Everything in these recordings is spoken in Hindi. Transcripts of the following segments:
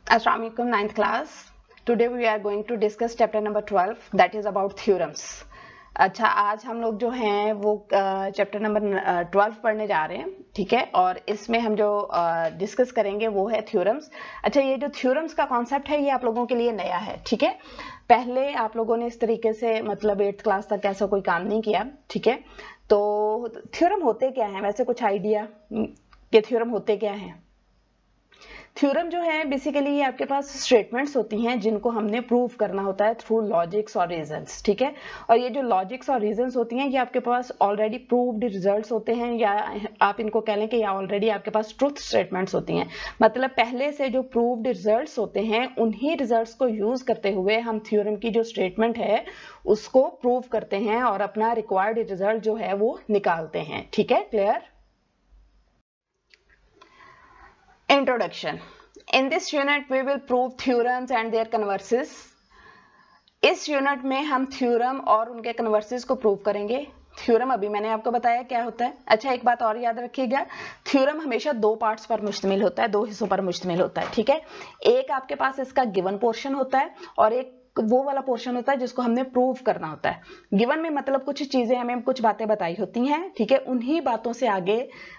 Assalamu alaikum, 9th class. Today we are going to discuss chapter number 12, that is about theorems. अच्छा, आज हम लोग जो हैं वो चैप्टर नंबर 12 पढ़ने जा रहे हैं, ठीक है। और इसमें हम जो डिस्कस करेंगे वो है थ्योरम्स। अच्छा, ये जो थ्योरम्स का कॉन्सेप्ट है ये आप लोगों के लिए नया है, ठीक है। पहले आप लोगों ने इस तरीके से मतलब 8th क्लास तक ऐसा कोई काम नहीं किया, ठीक है। तो थ्योरम होते क्या है, वैसे कुछ आइडिया कि थ्योरम होते क्या है? थ्योरम जो है बेसिकली ये आपके पास स्टेटमेंट्स होती हैं जिनको हमने प्रूव करना होता है थ्रू लॉजिक्स और रीजंस, ठीक है। और ये जो लॉजिक्स और रीजंस होती हैं ये आपके पास ऑलरेडी प्रूव्ड रिजल्ट्स होते हैं, या आप इनको कह लें कि या ऑलरेडी आपके पास ट्रुथ स्टेटमेंट्स होती हैं। मतलब पहले से जो प्रूव्ड रिजल्ट्स होते हैं उन्हीं रिजल्ट्स को यूज करते हुए हम थ्योरम की जो स्टेटमेंट है उसको प्रूव करते हैं और अपना रिक्वायर्ड रिजल्ट जो है वो निकालते हैं, ठीक है। Clear? Introduction. In this unit we will prove theorems and their converses. इस यूनिट में हम थ्योरम और उनके कन्वर्सेस को प्रूव करेंगे। थ्योरम अभी मैंने आपको बताया क्या होता है। अच्छा, एक बात और याद रखिएगा, थ्योरम हमेशा दो पार्ट्स पर मुश्तमिल होता है, दो हिस्सों पर मुश्तमिल होता है, ठीक है। एक आपके पास इसका गिवन पोर्शन होता है और एक वो वाला पोर्शन होता है जिसको हमने प्रूव करना होता है। गिवन में मतलब कुछ चीजें हमें कुछ बातें बताई होती हैं, ठीक है। उन्हीं बातों से आगे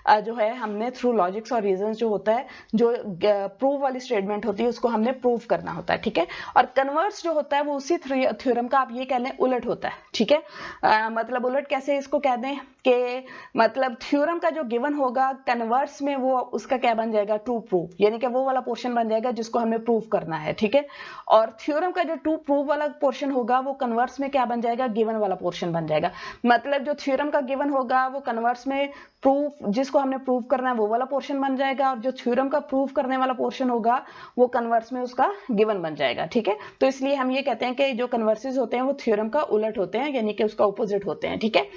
जो है हमने थ्रू लॉजिक्स और रीजंस जो होता है, जो प्रूव वाली स्टेटमेंट होती है उसको हमने प्रूव करना होता है, ठीक है। और कन्वर्स जो होता है वो उसी थ्योरम का आप ये कह लें उलट होता है, ठीक है। मतलब उलट कैसे इसको कह दें कि मतलब थ्योरम का जो गिवन होगा कन्वर्स में वो उसका क्या बन जाएगा, ट्रू प्रूफ, यानी कि वो वाला पोर्शन बन जाएगा जिसको हमें प्रूव करना है, ठीक है। और थ्योरम का जो ट्रू प्रूफ वाला पोर्शन होगा वो कन्वर्स में क्या बन जाएगा, गिवन वाला पोर्शन बन जाएगा। मतलब जो थ्योरम का गिवन होगा वो कन्वर्स में प्रूफ जिसको हमने प्रूव करना है वो वाला पोर्शन बन जाएगा, और जो थ्योरम का प्रूफ करने वाला पोर्शन होगा वो कन्वर्स में उसका गिवन बन जाएगा, ठीक है। तो इसलिए हम ये कहते हैं कि जो कन्वर्सेस होते हैं वो थ्योरम का उलट होते हैं, यानी कि उसका ऑपोजिट होते हैं, ठीक है।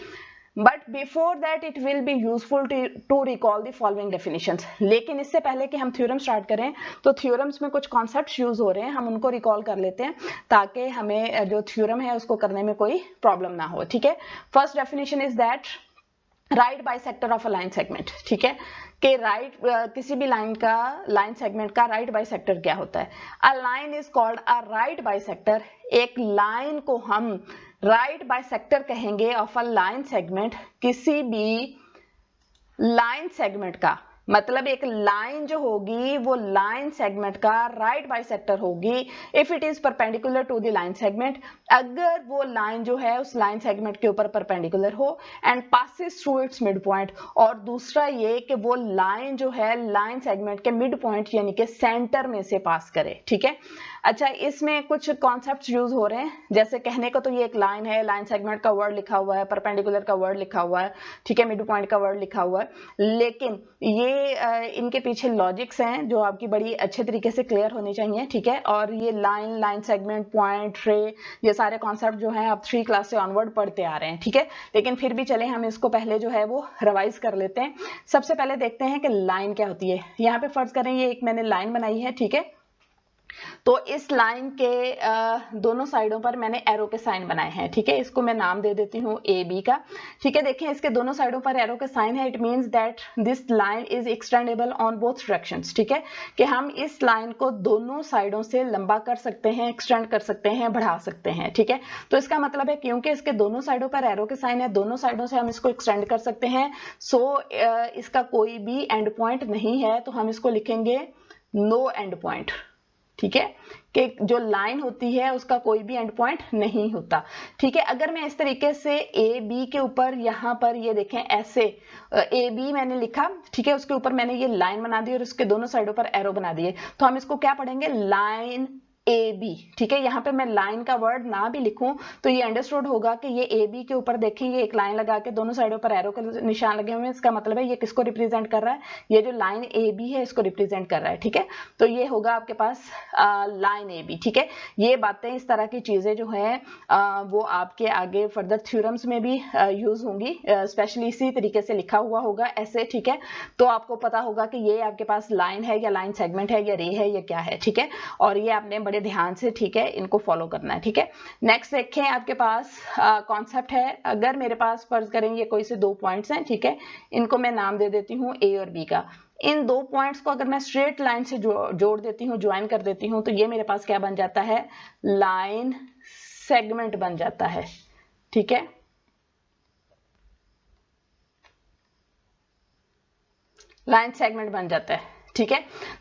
But before that it will be useful to recall the following definitions. लेकिन इससे पहले कि हम थ्योरम स्टार्ट करें तो थ्योरम्स में कुछ कॉन्सेप्ट्स यूज हो रहे हैं, हम उनको रिकॉल कर लेते हैं ताकि हमें जो थ्योरम है उसको करने में कोई प्रॉब्लम ना हो, ठीक है। First definition is that right bisector of a line segment, ठीक है। कि राइट किसी भी लाइन सेगमेंट का राइट बाइसेक्टर क्या होता है। A line is called a right bisector. एक लाइन को हम राइट बाइसेक्टर कहेंगे ऑफ अ लाइन सेगमेंट, किसी भी लाइन सेगमेंट का। मतलब एक लाइन जो होगी वो लाइन सेगमेंट का राइट बाइसेक्टर होगी if it is perpendicular to the line segment, अगर वो लाइन जो है उस लाइन सेगमेंट के ऊपर परपेंडिकुलर हो, and passes through its mid point. और दूसरा ये कि वो लाइन जो है लाइन सेगमेंट के मिड पॉइंट यानी कि सेंटर में से पास करे, ठीक है। अच्छा, इसमें कुछ कॉन्सेप्ट्स यूज हो रहे हैं, जैसे कहने को तो ये एक लाइन है, लाइन सेगमेंट का वर्ड लिखा हुआ है, परपेंडिकुलर का वर्ड लिखा हुआ है, ठीक है, मिड पॉइंट का वर्ड लिखा हुआ है, लेकिन ये इनके पीछे लॉजिक्स हैं जो आपकी बड़ी अच्छे तरीके से क्लियर होनी चाहिए, ठीक है। और ये लाइन सेगमेंट, पॉइंट, रे, ये सारे कॉन्सेप्ट जो हैं आप 3 क्लास से ऑनवर्ड पढ़ते आ रहे हैं, ठीक है। लेकिन फिर भी चले हम इसको पहले जो है वो रिवाइज कर लेते हैं। सबसे पहले देखते हैं कि लाइन क्या होती है। यहाँ पे फर्ज करें ये एक मैंने लाइन बनाई है, ठीक है। तो इस लाइन के दोनों साइडों पर मैंने एरो के साइन बनाए हैं, ठीक है। इसको मैं नाम दे देती हूँ ए बी का, ठीक है। देखें इसके दोनों साइडों पर एरो के साइन है, it means that this line is extendable on both directions, ठीक है। कि हम इस लाइन को दोनों साइडों से लंबा कर सकते हैं, एक्सटेंड कर सकते हैं, बढ़ा सकते हैं, ठीक है। तो इसका मतलब है क्योंकि इसके दोनों साइडों पर एरो के साइन है, दोनों साइडों से हम इसको एक्सटेंड कर सकते हैं। सो इसका कोई भी एंड पॉइंट नहीं है, तो हम इसको लिखेंगे नो एंड पॉइंट, ठीक है। कि जो लाइन होती है उसका कोई भी एंड पॉइंट नहीं होता, ठीक है। अगर मैं इस तरीके से ए बी के ऊपर यहाँ पर ये देखें ऐसे ए बी मैंने लिखा, ठीक है, उसके ऊपर मैंने ये लाइन बना दी और उसके दोनों साइडों पर एरो बना दिए, तो हम इसको क्या पढ़ेंगे, लाइन ए बी, ठीक है। यहाँ पे मैं लाइन का वर्ड ना भी लिखूं तो ये अंडरस्टूड होगा कि ये ए बी के ऊपर देखें ये एक लाइन लगा के दोनों साइडों पर एरो के निशान लगे हुए हैं, इसका मतलब है ये किसको रिप्रेजेंट कर रहा है, ये जो लाइन ए बी है इसको रिप्रेजेंट कर रहा है, ठीक है। तो ये होगा आपके पास लाइन ए बी, ठीक है। ये बातें, इस तरह की चीजें जो है वो आपके आगे फर्दर थ्योरम्स में भी यूज होंगी, स्पेशली इसी तरीके से लिखा हुआ होगा ऐसे, ठीक है। तो आपको पता होगा कि ये आपके पास लाइन है या लाइन सेगमेंट है या रे है या क्या है, ठीक है। और ये आपने बड़े ध्यान से, ठीक है, इनको फॉलो करना है, ठीक है। नेक्स्ट देखें, आपके पास कॉन्सेप्ट है, अगर मेरे पास फर्ज करें ये कोई से 2 पॉइंट्स हैं, ठीक है, इनको मैं नाम दे देती हूँ ए और बी का। इन दो पॉइंट्स को अगर मैं स्ट्रेट लाइन से जोड़ देती हूँ, ज्वाइन कर देती हूँ, तो ये मेरे पास क्या बन जाता है, लाइन सेगमेंट बन जाता है। ठीक है, लाइन सेगमेंट बन जाता है। ठीक है,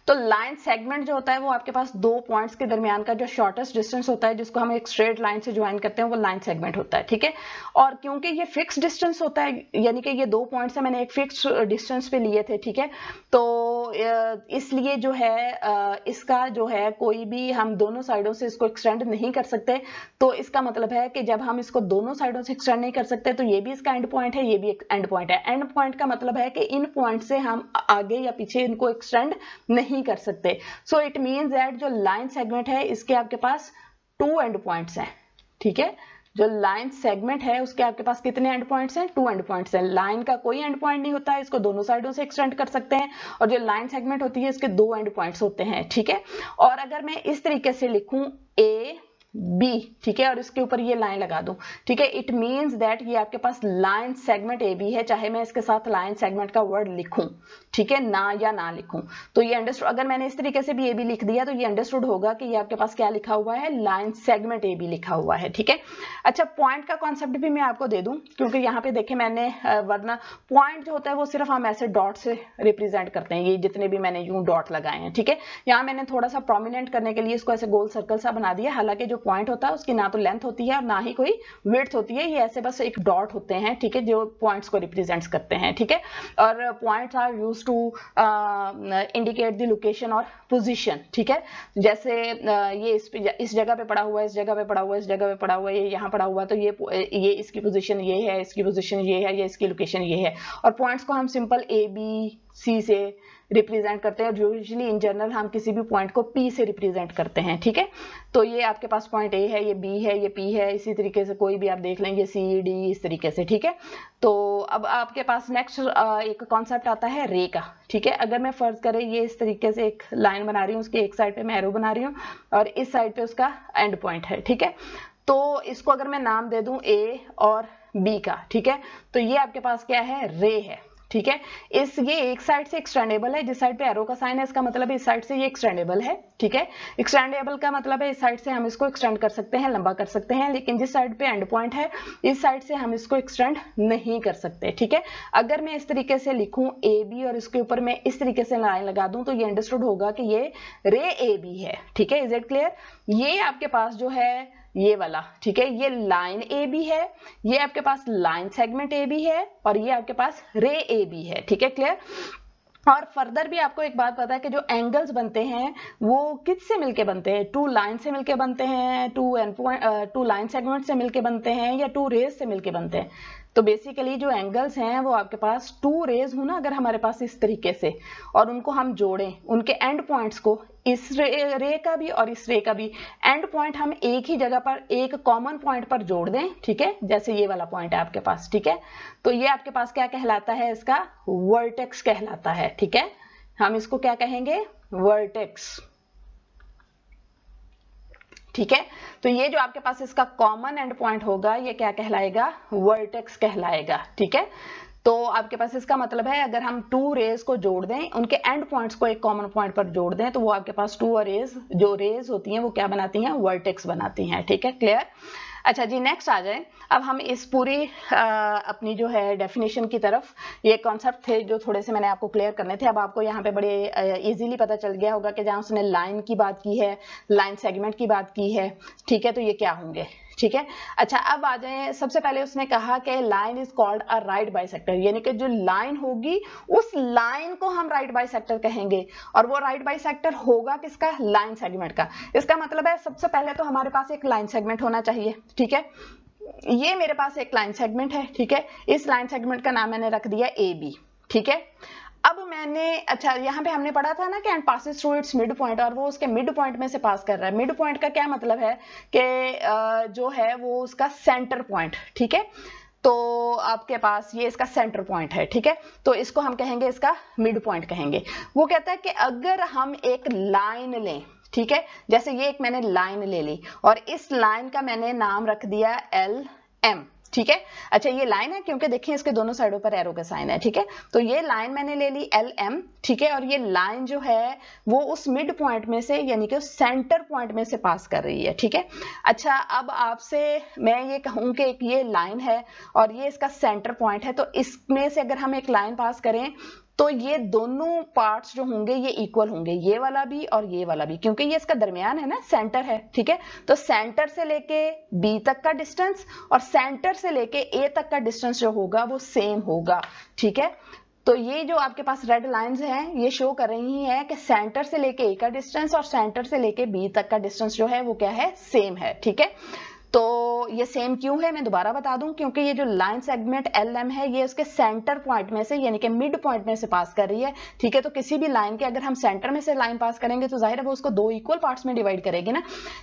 तो लाइन सेगमेंट जो होता है वो आपके पास दो पॉइंट्स के दरमियान का जो शॉर्टेस्ट डिस्टेंस होता है, जिसको हम एक स्ट्रेट लाइन से ज्वाइन करते हैं, वो लाइन सेगमेंट होता है। ठीक है, और क्योंकि ये फिक्स डिस्टेंस होता है, यानी कि ये दो पॉइंट्स है मैंने एक फिक्स डिस्टेंस पे लिए थे। ठीक है, तो इसलिए जो है इसका जो है कोई भी हम दोनों साइडों से इसको एक्सटेंड नहीं कर सकते। तो इसका मतलब है कि जब हम इसको दोनों साइडों से एक्सटेंड नहीं कर सकते, तो ये भी इसका एंड पॉइंट है, ये भी एक एंड पॉइंट है। एंड पॉइंट का मतलब है कि इन पॉइंट से हम आगे या पीछे इनको एक्सटेंड नहीं कर सकते। सो इट मींस दैट जो लाइन सेगमेंट है इसके आपके पास टू एंड पॉइंट्स हैं। ठीक है, जो लाइन सेगमेंट है उसके आपके पास कितने एंड पॉइंट्स हैं, टू एंड पॉइंट्स हैं। लाइन का कोई एंड पॉइंट नहीं होता है, इसको दोनों साइडों से एक्सटेंड कर सकते हैं, और जो लाइन सेगमेंट होती है इसके दो एंड पॉइंट्स होते हैं। ठीक है, और अगर मैं इस तरीके से लिखूं ए बी, ठीक है, और इसके ऊपर ये लाइन लगा दूं, ठीक है, इट मींस दैट ये आपके पास लाइन सेगमेंट ए बी है, चाहे मैं इसके साथ लाइन सेगमेंट का वर्ड लिखूं, ठीक है, ना या ना लिखूं, तो ये अंडरस्टूड। अगर मैंने इस तरीके से भी ए बी लिख दिया तो ये अंडरस्टूड होगा कि ये आपके पास क्या लिखा हुआ है, लाइन सेगमेंट ए बी लिखा हुआ है। ठीक है, अच्छा, पॉइंट का कॉन्सेप्ट भी मैं आपको दे दूं, क्योंकि यहाँ पे देखे मैंने वरना पॉइंट जो होता है वो सिर्फ हम ऐसे डॉट से रिप्रेजेंट करते हैं, ये जितने भी मैंने यूं डॉट लगाए हैं। ठीक है, यहाँ मैंने थोड़ा सा प्रोमिनेंट करने के लिए इसको ऐसे गोल सर्कल सा बना दिया, हालांकि जो पॉइंट होता है उसकी ना तो लेंथ होती है और ना ही कोई विड्थ होती है, ये ऐसे बस एक डॉट होते हैं। ठीक है, जो पॉइंट्स को रिप्रेजेंट करते हैं। ठीक है, और points are used to indicate the location और पोजीशन। ठीक है, जैसे ये इस जगह पे पड़ा हुआ है, इस जगह पे पड़ा हुआ है, इस जगह पे पड़ा हुआ है, ये यहाँ पड़ा हुआ है, तो ये इसकी पोजीशन ये है, इसकी पोजीशन ये है, ये इसकी लोकेशन ये है। और पॉइंट्स को हम सिंपल ए बी सी से रिप्रेजेंट करते हैं, और यूजुअली इन जनरल हम किसी भी पॉइंट को पी से रिप्रेजेंट करते हैं। ठीक है, तो ये आपके पास पॉइंट ए है, ये बी है, ये पी है, इसी तरीके से कोई भी आप देख लेंगे, सी डी, इस तरीके से। ठीक है, तो अब आपके पास नेक्स्ट एक कॉन्सेप्ट आता है रे का। ठीक है, अगर मैं फर्ज करें ये इस तरीके से एक लाइन बना रही हूँ, उसकी एक साइड पे मैं एरो बना रही हूँ और इस साइड पे उसका एंड पॉइंट है। ठीक है, तो इसको अगर मैं नाम दे दूं ए और बी का, ठीक है, तो ये आपके पास क्या है, रे है। ठीक है, ये एक साइड से एक्सटेंडेबल है, जिस साइड पे एरो का साइन है इसका मतलब है इस साइड से ये एक्सटेंडेबल है। ठीक है, एक्सटेंडेबल का मतलब है इस साइड से हम इसको एक्सटेंड कर सकते हैं, लंबा कर सकते हैं, लेकिन जिस साइड पे एंड पॉइंट है इस साइड से हम इसको एक्सटेंड नहीं कर सकते। ठीक है, अगर मैं इस तरीके से लिखूं ए बी और इसके ऊपर मैं इस तरीके से लाइन लगा दूं, तो ये अंडरस्टूड होगा कि ये रे ए बी है। ठीक है, इज इट क्लियर? ये आपके पास जो है ये वाला, ठीक है, ये लाइन ए बी है, ये आपके पास लाइन सेगमेंट ए बी है, और ये आपके पास रे ए बी है। ठीक है, क्लियर? और फर्दर भी आपको एक बात पता है कि जो एंगल्स बनते हैं वो किससे मिलके बनते हैं, टू लाइन से मिलके बनते हैं, टू लाइन सेगमेंट से मिलके बनते हैं, या टू रेज से मिलके बनते हैं। तो बेसिकली जो एंगल्स हैं वो आपके पास टू रेज हो ना, अगर हमारे पास इस तरीके से, और उनको हम जोड़ें, उनके एंड पॉइंट्स को, इस रे का भी और इस रे का भी एंड पॉइंट हम एक ही जगह पर एक कॉमन पॉइंट पर जोड़ दें। ठीक है, जैसे ये वाला पॉइंट है आपके पास। ठीक है, तो ये आपके पास क्या कहलाता है, इसका वर्टेक्स कहलाता है। ठीक है, हम इसको क्या कहेंगे, वर्टेक्स। ठीक है, तो ये जो आपके पास इसका कॉमन एंड पॉइंट होगा ये क्या कहलाएगा, वर्टेक्स कहलाएगा। ठीक है, तो आपके पास इसका मतलब है अगर हम टू रेज को जोड़ दें, उनके एंड पॉइंट्स को एक कॉमन पॉइंट पर जोड़ दें, तो वो आपके पास टू रेज, जो रेज होती हैं वो क्या बनाती हैं, वर्टेक्स बनाती हैं। ठीक है, क्लियर? अच्छा जी, नेक्स्ट आ जाए अब हम इस पूरी अपनी जो है डेफिनेशन की तरफ। ये कॉन्सेप्ट थे जो थोड़े से मैंने आपको क्लियर करने थे। अब आपको यहाँ पे बड़े इजीली पता चल गया होगा कि जहाँ उसने लाइन की बात की है, लाइन सेगमेंट की बात की है। ठीक है, तो ये क्या होंगे। ठीक है, अच्छा, अब आ जाए, सबसे पहले उसने कहा कि line is called a right bisector, यानी कि जो लाइन होगी उस लाइन को हम राइट बाइसेक्टर कहेंगे, और वो राइट बाइसेक्टर होगा किसका, लाइन सेगमेंट का। इसका मतलब है सबसे पहले तो हमारे पास एक लाइन सेगमेंट होना चाहिए। ठीक है, ये मेरे पास एक लाइन सेगमेंट है। ठीक है, इस लाइन सेगमेंट का नाम मैंने रख दिया ए बी। ठीक है, अब मैंने, अच्छा, यहाँ पे हमने पढ़ा था ना कि and passes through its mid point, और वो उसके मिड पॉइंट में से पास कर रहा है। मिड पॉइंट का क्या मतलब है कि जो है वो उसका सेंटर पॉइंट। ठीक है, तो आपके पास ये इसका सेंटर पॉइंट है। ठीक है, तो इसको हम कहेंगे, इसका मिड पॉइंट कहेंगे। वो कहता है कि अगर हम एक लाइन लें, ठीक है, जैसे ये एक मैंने लाइन ले ली और इस लाइन का मैंने नाम रख दिया एल एम। ठीक है। अच्छा ये लाइन है क्योंकि देखिए इसके दोनों साइडों पर एरो का साइन है, ठीक है। तो ये लाइन मैंने ले ली LM, ठीक है, और ये लाइन जो है वो उस मिड पॉइंट में से यानी कि उस सेंटर पॉइंट में से पास कर रही है, ठीक है। अच्छा अब आपसे मैं ये कहूं कि एक ये लाइन है और ये इसका सेंटर पॉइंट है, तो इसमें से अगर हम एक लाइन पास करें तो ये दोनों पार्ट्स जो होंगे ये इक्वल होंगे, ये वाला भी और ये वाला भी, क्योंकि ये इसका दरमियान है ना, सेंटर है, ठीक है। तो सेंटर से लेके बी तक का डिस्टेंस और सेंटर से लेके ए तक का डिस्टेंस जो होगा वो सेम होगा, ठीक है। तो ये जो आपके पास रेड लाइंस हैं ये शो कर रही हैं कि सेंटर से लेके ए का डिस्टेंस और सेंटर से लेके बी तक का डिस्टेंस जो है वो क्या है, सेम है, ठीक है। तो ये सेम क्यों है मैं दोबारा बता दूं, क्योंकि ये जो लाइन सेगमेंट LM है ये उसके सेंटर पॉइंट में से यानी कि मिड पॉइंट में से पास कर रही है, ठीक है। तो किसी भी लाइन के अगर हम सेंटर में से लाइन पास करेंगे तो जाहिर है वो उसको दो इक्वल पार्ट्स में डिवाइड करेगी ना।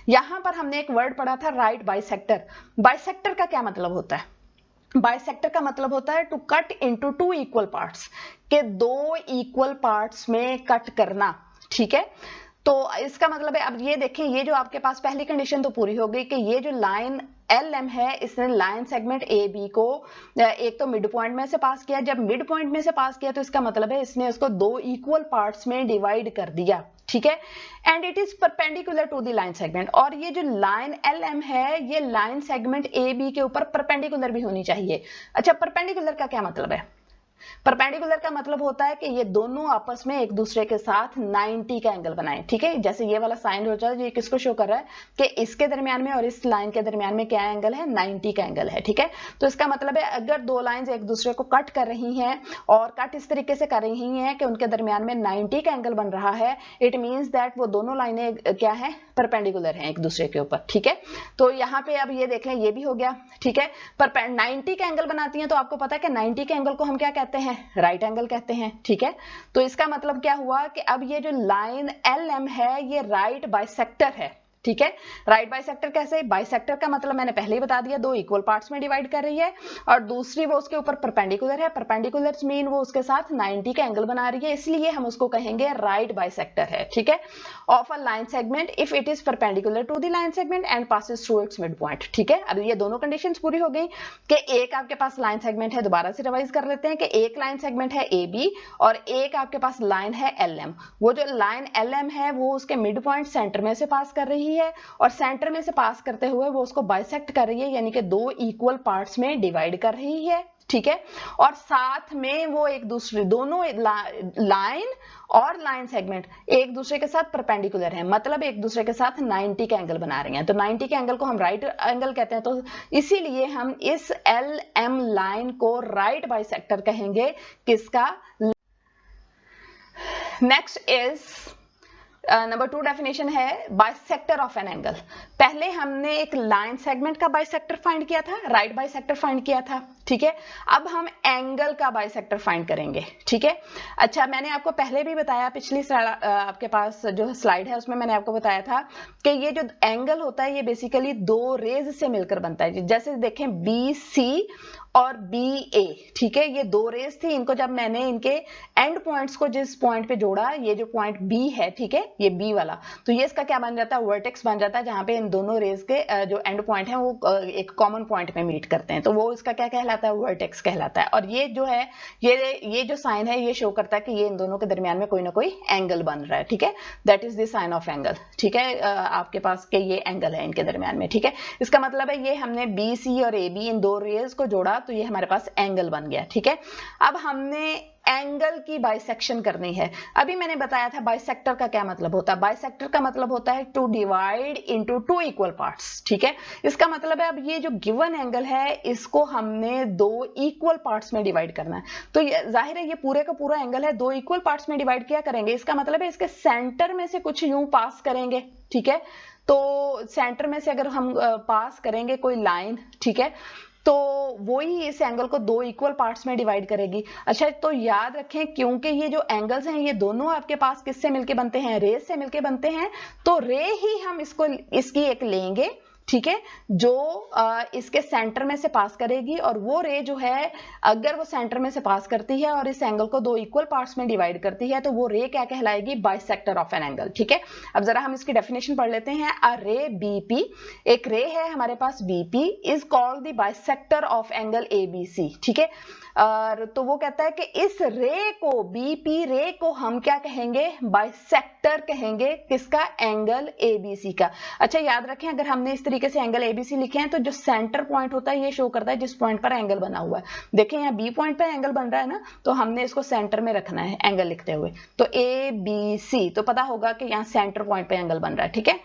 यहां पर हमने एक वर्ड पढ़ा था राइट बाइसेक्टर। बाइसेक्टर का क्या मतलब होता है? बाइसेक्टर का मतलब होता है to cut into two equal parts, के दो इक्वल पार्ट्स में कट करना, ठीक है। तो इसका मतलब है, अब ये देखें, ये जो आपके पास पहली कंडीशन तो पूरी हो गई कि ये जो लाइन LM है इसने लाइन सेगमेंट AB को एक तो मिड पॉइंट में से पास किया, जब मिड पॉइंट में से पास किया तो इसका मतलब है इसने उसको दो इक्वल पार्ट्स में डिवाइड कर दिया, ठीक है। And it is perpendicular to the line segment, और ये जो लाइन LM है ये लाइन सेगमेंट AB के ऊपर परपेंडिकुलर भी होनी चाहिए। अच्छा परपेंडिकुलर का क्या मतलब है? परपेंडिकुलर का मतलब होता है कि ये दोनों आपस में एक दूसरे के साथ 90 का एंगल बनाएं, ठीक है। जैसे ये वाला साइन होता है ये किसको शो कर रहा है कि इसके दरमियान में और इस लाइन के दरमियान में क्या एंगल है, 90 का एंगल है, ठीक है। तो इसका मतलब है अगर दो लाइंस एक दूसरे को कट कर रही हैं और कट इस तरीके से कर रही हैं कि उनके दरमियान में 90 का एंगल बन रहा है, इट मींस दैट वो दोनों लाइनें क्या है, परपेंडिकुलर हैं एक दूसरे के ऊपर, ठीक है। तो यहाँ पे अब ये देख लें ये भी हो गया, ठीक है। पर 90 का एंगल बनाती हैं तो आपको पता है कि 90 के एंगल को हम क्या कहते हैं, राइट एंगल कहते हैं, ठीक है। तो इसका मतलब क्या हुआ कि अब ये जो लाइन LM है ये राइट बाइसेक्टर है, ठीक है। राइट बाइसेक्टर कैसे? बाइसेक्टर का मतलब मैंने पहले ही बता दिया, दो इक्वल पार्ट्स में डिवाइड कर रही है और दूसरी वो उसके ऊपर परपेंडिकुलर है। परपेंडिकुलर मीन वो उसके साथ 90 का एंगल बना रही है, इसलिए हम उसको कहेंगे राइट बाइसेक्टर है, ठीक है। Of a line segment if it is perpendicular to the line segment and passes through its mid point, ठीक है। अब ये दोनों कंडीशंस पूरी हो गई कि एक आपके पास लाइन सेगमेंट है, दोबारा से रिवाइज कर लेते हैं कि एक लाइन सेगमेंट है AB और एक आपके पास लाइन है LM। वो जो लाइन LM है वो उसके मिड पॉइंट सेंटर में से पास कर रही है और सेंटर में से पास करते हुए वो उसको बाइसेक्ट कर रही है, यानी कि दो इक्वल पार्ट्स में डिवाइड कर रही है, ठीक है। और साथ में वो एक दूसरे दोनों लाइन और लाइन सेगमेंट एक दूसरे के साथ परपेंडिकुलर हैं, मतलब एक दूसरे के साथ 90 का एंगल बना रही हैं। तो 90 के एंगल को हम राइट एंगल कहते हैं, तो इसीलिए हम इस LM लाइन को राइट बाइसेक्टर कहेंगे। किसका? नेक्स्ट इज नंबर 2 डेफिनेशन है बाइसेक्टर ऑफ एन एंगल। पहले हमने एक लाइन सेगमेंट का बाइसेक्टर फाइंड किया था, राइट बाइसेक्टर फाइंड किया था, ठीक है। अब हम एंगल का बाइसेक्टर फाइंड करेंगे, ठीक है। अच्छा मैंने आपको पहले भी बताया, पिछली आपके पास जो स्लाइड है उसमें मैंने आपको बताया था कि ये जो एंगल होता है ये बेसिकली दो रेज से मिलकर बनता है। जैसे देखें BC और BA, ठीक है, ये दो रेज थी, इनको जब मैंने इनके एंड पॉइंट्स को जिस पॉइंट पे जोड़ा, ये जो पॉइंट B है, ठीक है, ये B वाला, तो ये इसका क्या बन जाता है, वर्टेक्स बन जाता है, जहां पे इन दोनों रेज के जो एंड पॉइंट है वो एक कॉमन पॉइंट में मीट करते हैं, तो वो इसका क्या कहलाता है, वर्टेक्स कहलाता है। और ये जो है ये जो साइन है ये शो करता है कि ये इन दोनों के दरमियान में कोई ना कोई एंगल बन रहा है, ठीक है। That is the sign of angle, ठीक है, आपके पास के ये एंगल है इनके दरमियान में, ठीक है। इसका मतलब है ये हमने BC और AB इन दो रेज को जोड़ा तो ये हमारे पास एंगल बन गया, ठीक है। अब हमने एंगल की बाइसेक्शन करनी है। अभी मैंने बताया था बाइसेक्टर का क्या मतलब होता है। बाइसेक्टर का मतलब होता है to divide into two equal parts, ठीक है। इसका मतलब है अब ये जो गिवन एंगल है इसको हमने दो इक्वल पार्ट्स में डिवाइड करना है। तो जाहिर है ये पूरे का पूरा एंगल है, दो इक्वल पार्ट्स में डिवाइड किया करेंगे, इसका मतलब है इसके सेंटर में से कुछ यूं पास करेंगे, ठीक है। तो सेंटर में से अगर हम पास करेंगे कोई लाइन, ठीक है, तो वो ही इस एंगल को दो इक्वल पार्ट्स में डिवाइड करेगी। अच्छा तो याद रखें क्योंकि ये जो एंगल्स हैं ये दोनों आपके पास किससे मिलके बनते हैं, रेज से मिलके बनते हैं, तो रे ही हम इसको इसकी एक लेंगे, ठीक है, जो इसके सेंटर में से पास करेगी, और वो रे जो है अगर वो सेंटर में से पास करती है और इस एंगल को दो इक्वल पार्ट्स में डिवाइड करती है तो वो रे क्या कहलाएगी, बाइसेक्टर ऑफ एन एंगल। ठीक है, अब जरा हम इसकी डेफिनेशन पढ़ लेते हैं। अ रे बीपी, एक रे है हमारे पास BP, is called the bisector of angle ABC. ठीक है, और तो वो कहता है कि इस रे को, बीपी रे को हम क्या कहेंगे, बाइसेक्टर कहेंगे, किसका, एंगल एबीसी का। अच्छा याद रखें, अगर हमने इस तरीके से एंगल एबीसी लिखे हैं तो जो सेंटर पॉइंट होता है ये शो करता है जिस पॉइंट पर एंगल बना हुआ है। देखें यहाँ बी पॉइंट पर एंगल बन रहा है ना, तो हमने इसको सेंटर में रखना है एंगल लिखते हुए, तो ए बी सी, तो पता होगा कि यहाँ सेंटर पॉइंट पे एंगल बन रहा है। ठीक है,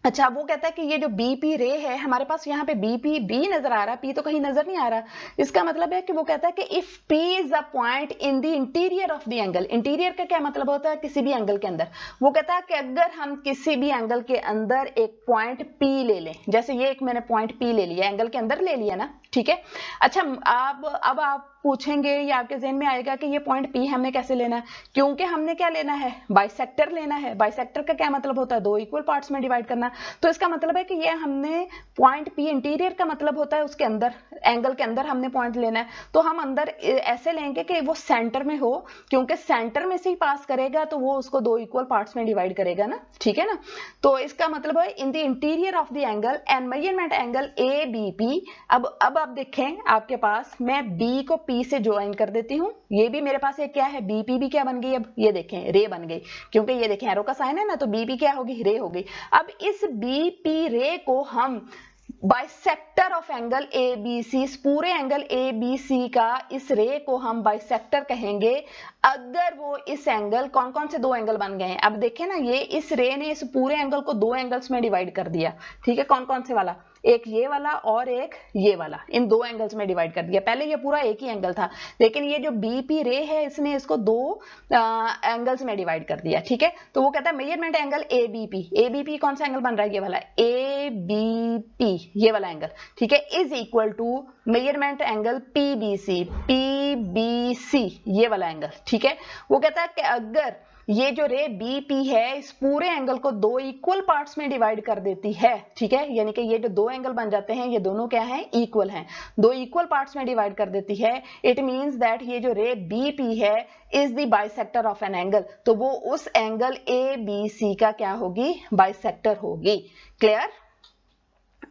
अच्छा वो कहता है कि ये जो बीपी रे है हमारे पास, यहाँ पे बीपी बी नजर आ रहा है, पी तो कहीं नजर नहीं आ रहा। इसका मतलब है कि वो कहता है कि if P is a point in the interior of the angle, interior का क्या मतलब होता है, किसी भी एंगल के अंदर। वो कहता है कि अगर हम किसी भी एंगल के अंदर एक पॉइंट पी ले लें, जैसे ये एक मैंने पॉइंट पी ले लिया, एंगल के अंदर ले लिया ना, ठीक है। अच्छा अब आप पूछेंगे या आपके जहन में आएगा कि ये पॉइंट पी हमने कैसे लेना है, क्योंकि हमने क्या लेना है, बाइसेक्टर लेना है। बाइसेक्टर का क्या मतलब होता है, दो इक्वल पार्ट्स में डिवाइड करना। तो इसका मतलब है कि ये हमने पॉइंट पी, इंटीरियर का मतलब होता है उसके अंदर, एंगल के अंदर हमने पॉइंट लेना है, तो हम अंदर ऐसे लेंगे कि वो सेंटर में हो, क्योंकि सेंटर में से ही पास करेगा तो वो उसको दो इक्वल पार्ट्स में डिवाइड करेगा ना, ठीक है ना। तो इसका मतलब है in the interior of the angle and measurement angle A B P. अब आप देखें, आपके पास मैं बी को पी से ज्वाइन कर देती हूँ, ये भी मेरे पास एक क्या है, बीपी भी क्या बन गई, अब ये देखें रे बन गई, क्योंकि ये देखें एरो का साइन है ना, तो बीपी क्या होगी, रे हो गई। अब इस बीपी रे को हम bisector of angle A B C, इस पूरे एंगल ए बी सी का इस रे को हम बाइसेक्टर कहेंगे अगर वो इस एंगल, कौन कौन से दो एंगल बन गए हैं, अब देखें ना, ये इस रे ने इस पूरे एंगल को दो एंगल्स में डिवाइड कर दिया। ठीक है, कौन कौन से वाला, एक ये वाला और एक ये वाला, इन दो एंगल्स में डिवाइड कर दिया। पहले ये पूरा एक ही एंगल था, लेकिन ये जो बीपी रे है इसने इसको दो एंगल्स में डिवाइड कर दिया। ठीक है, तो वो कहता है measurement angle A B P कौन सा एंगल बन रहा है, ये वाला ए बी पी, ये वाला एंगल, ठीक है, is equal to measurement angle P B C, ये वाला एंगल। ठीक है, वो कहता है कि अगर ये जो रे बीपी है इस पूरे एंगल को दो इक्वल पार्ट्स में डिवाइड कर देती है, ठीक है, यानी कि ये जो दो एंगल बन जाते हैं ये दोनों क्या हैं, इक्वल हैं, दो इक्वल पार्ट्स में डिवाइड कर देती है, इट मींस दैट ये जो रे बीपी है is the bisector of an angle, तो वो उस एंगल ए बी सी का क्या होगी, बाइसेक्टर होगी। क्लियर।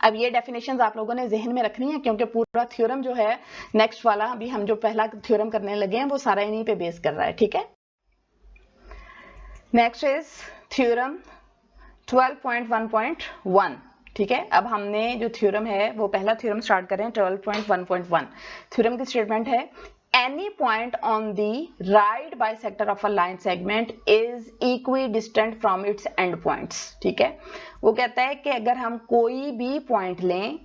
अब ये डेफिनेशंस आप लोगों ने जहन में रखनी है, क्योंकि पूरा थ्योरम जो है नेक्स्ट वाला, अभी हम जो पहला थ्योरम करने लगे हैं वो सारा इन्हीं पे बेस कर रहा है। ठीक है, नेक्स्ट इज थ्योरम 12.1.1। ठीक है, अब हमने जो थ्योरम है वो पहला थ्योरम स्टार्ट करें 12.1.1। थ्योरम की स्टेटमेंट है, any point on the right bisector of a line segment is equidistant from its end points। ठीक है, वो कहता है कि अगर हम कोई भी पॉइंट लें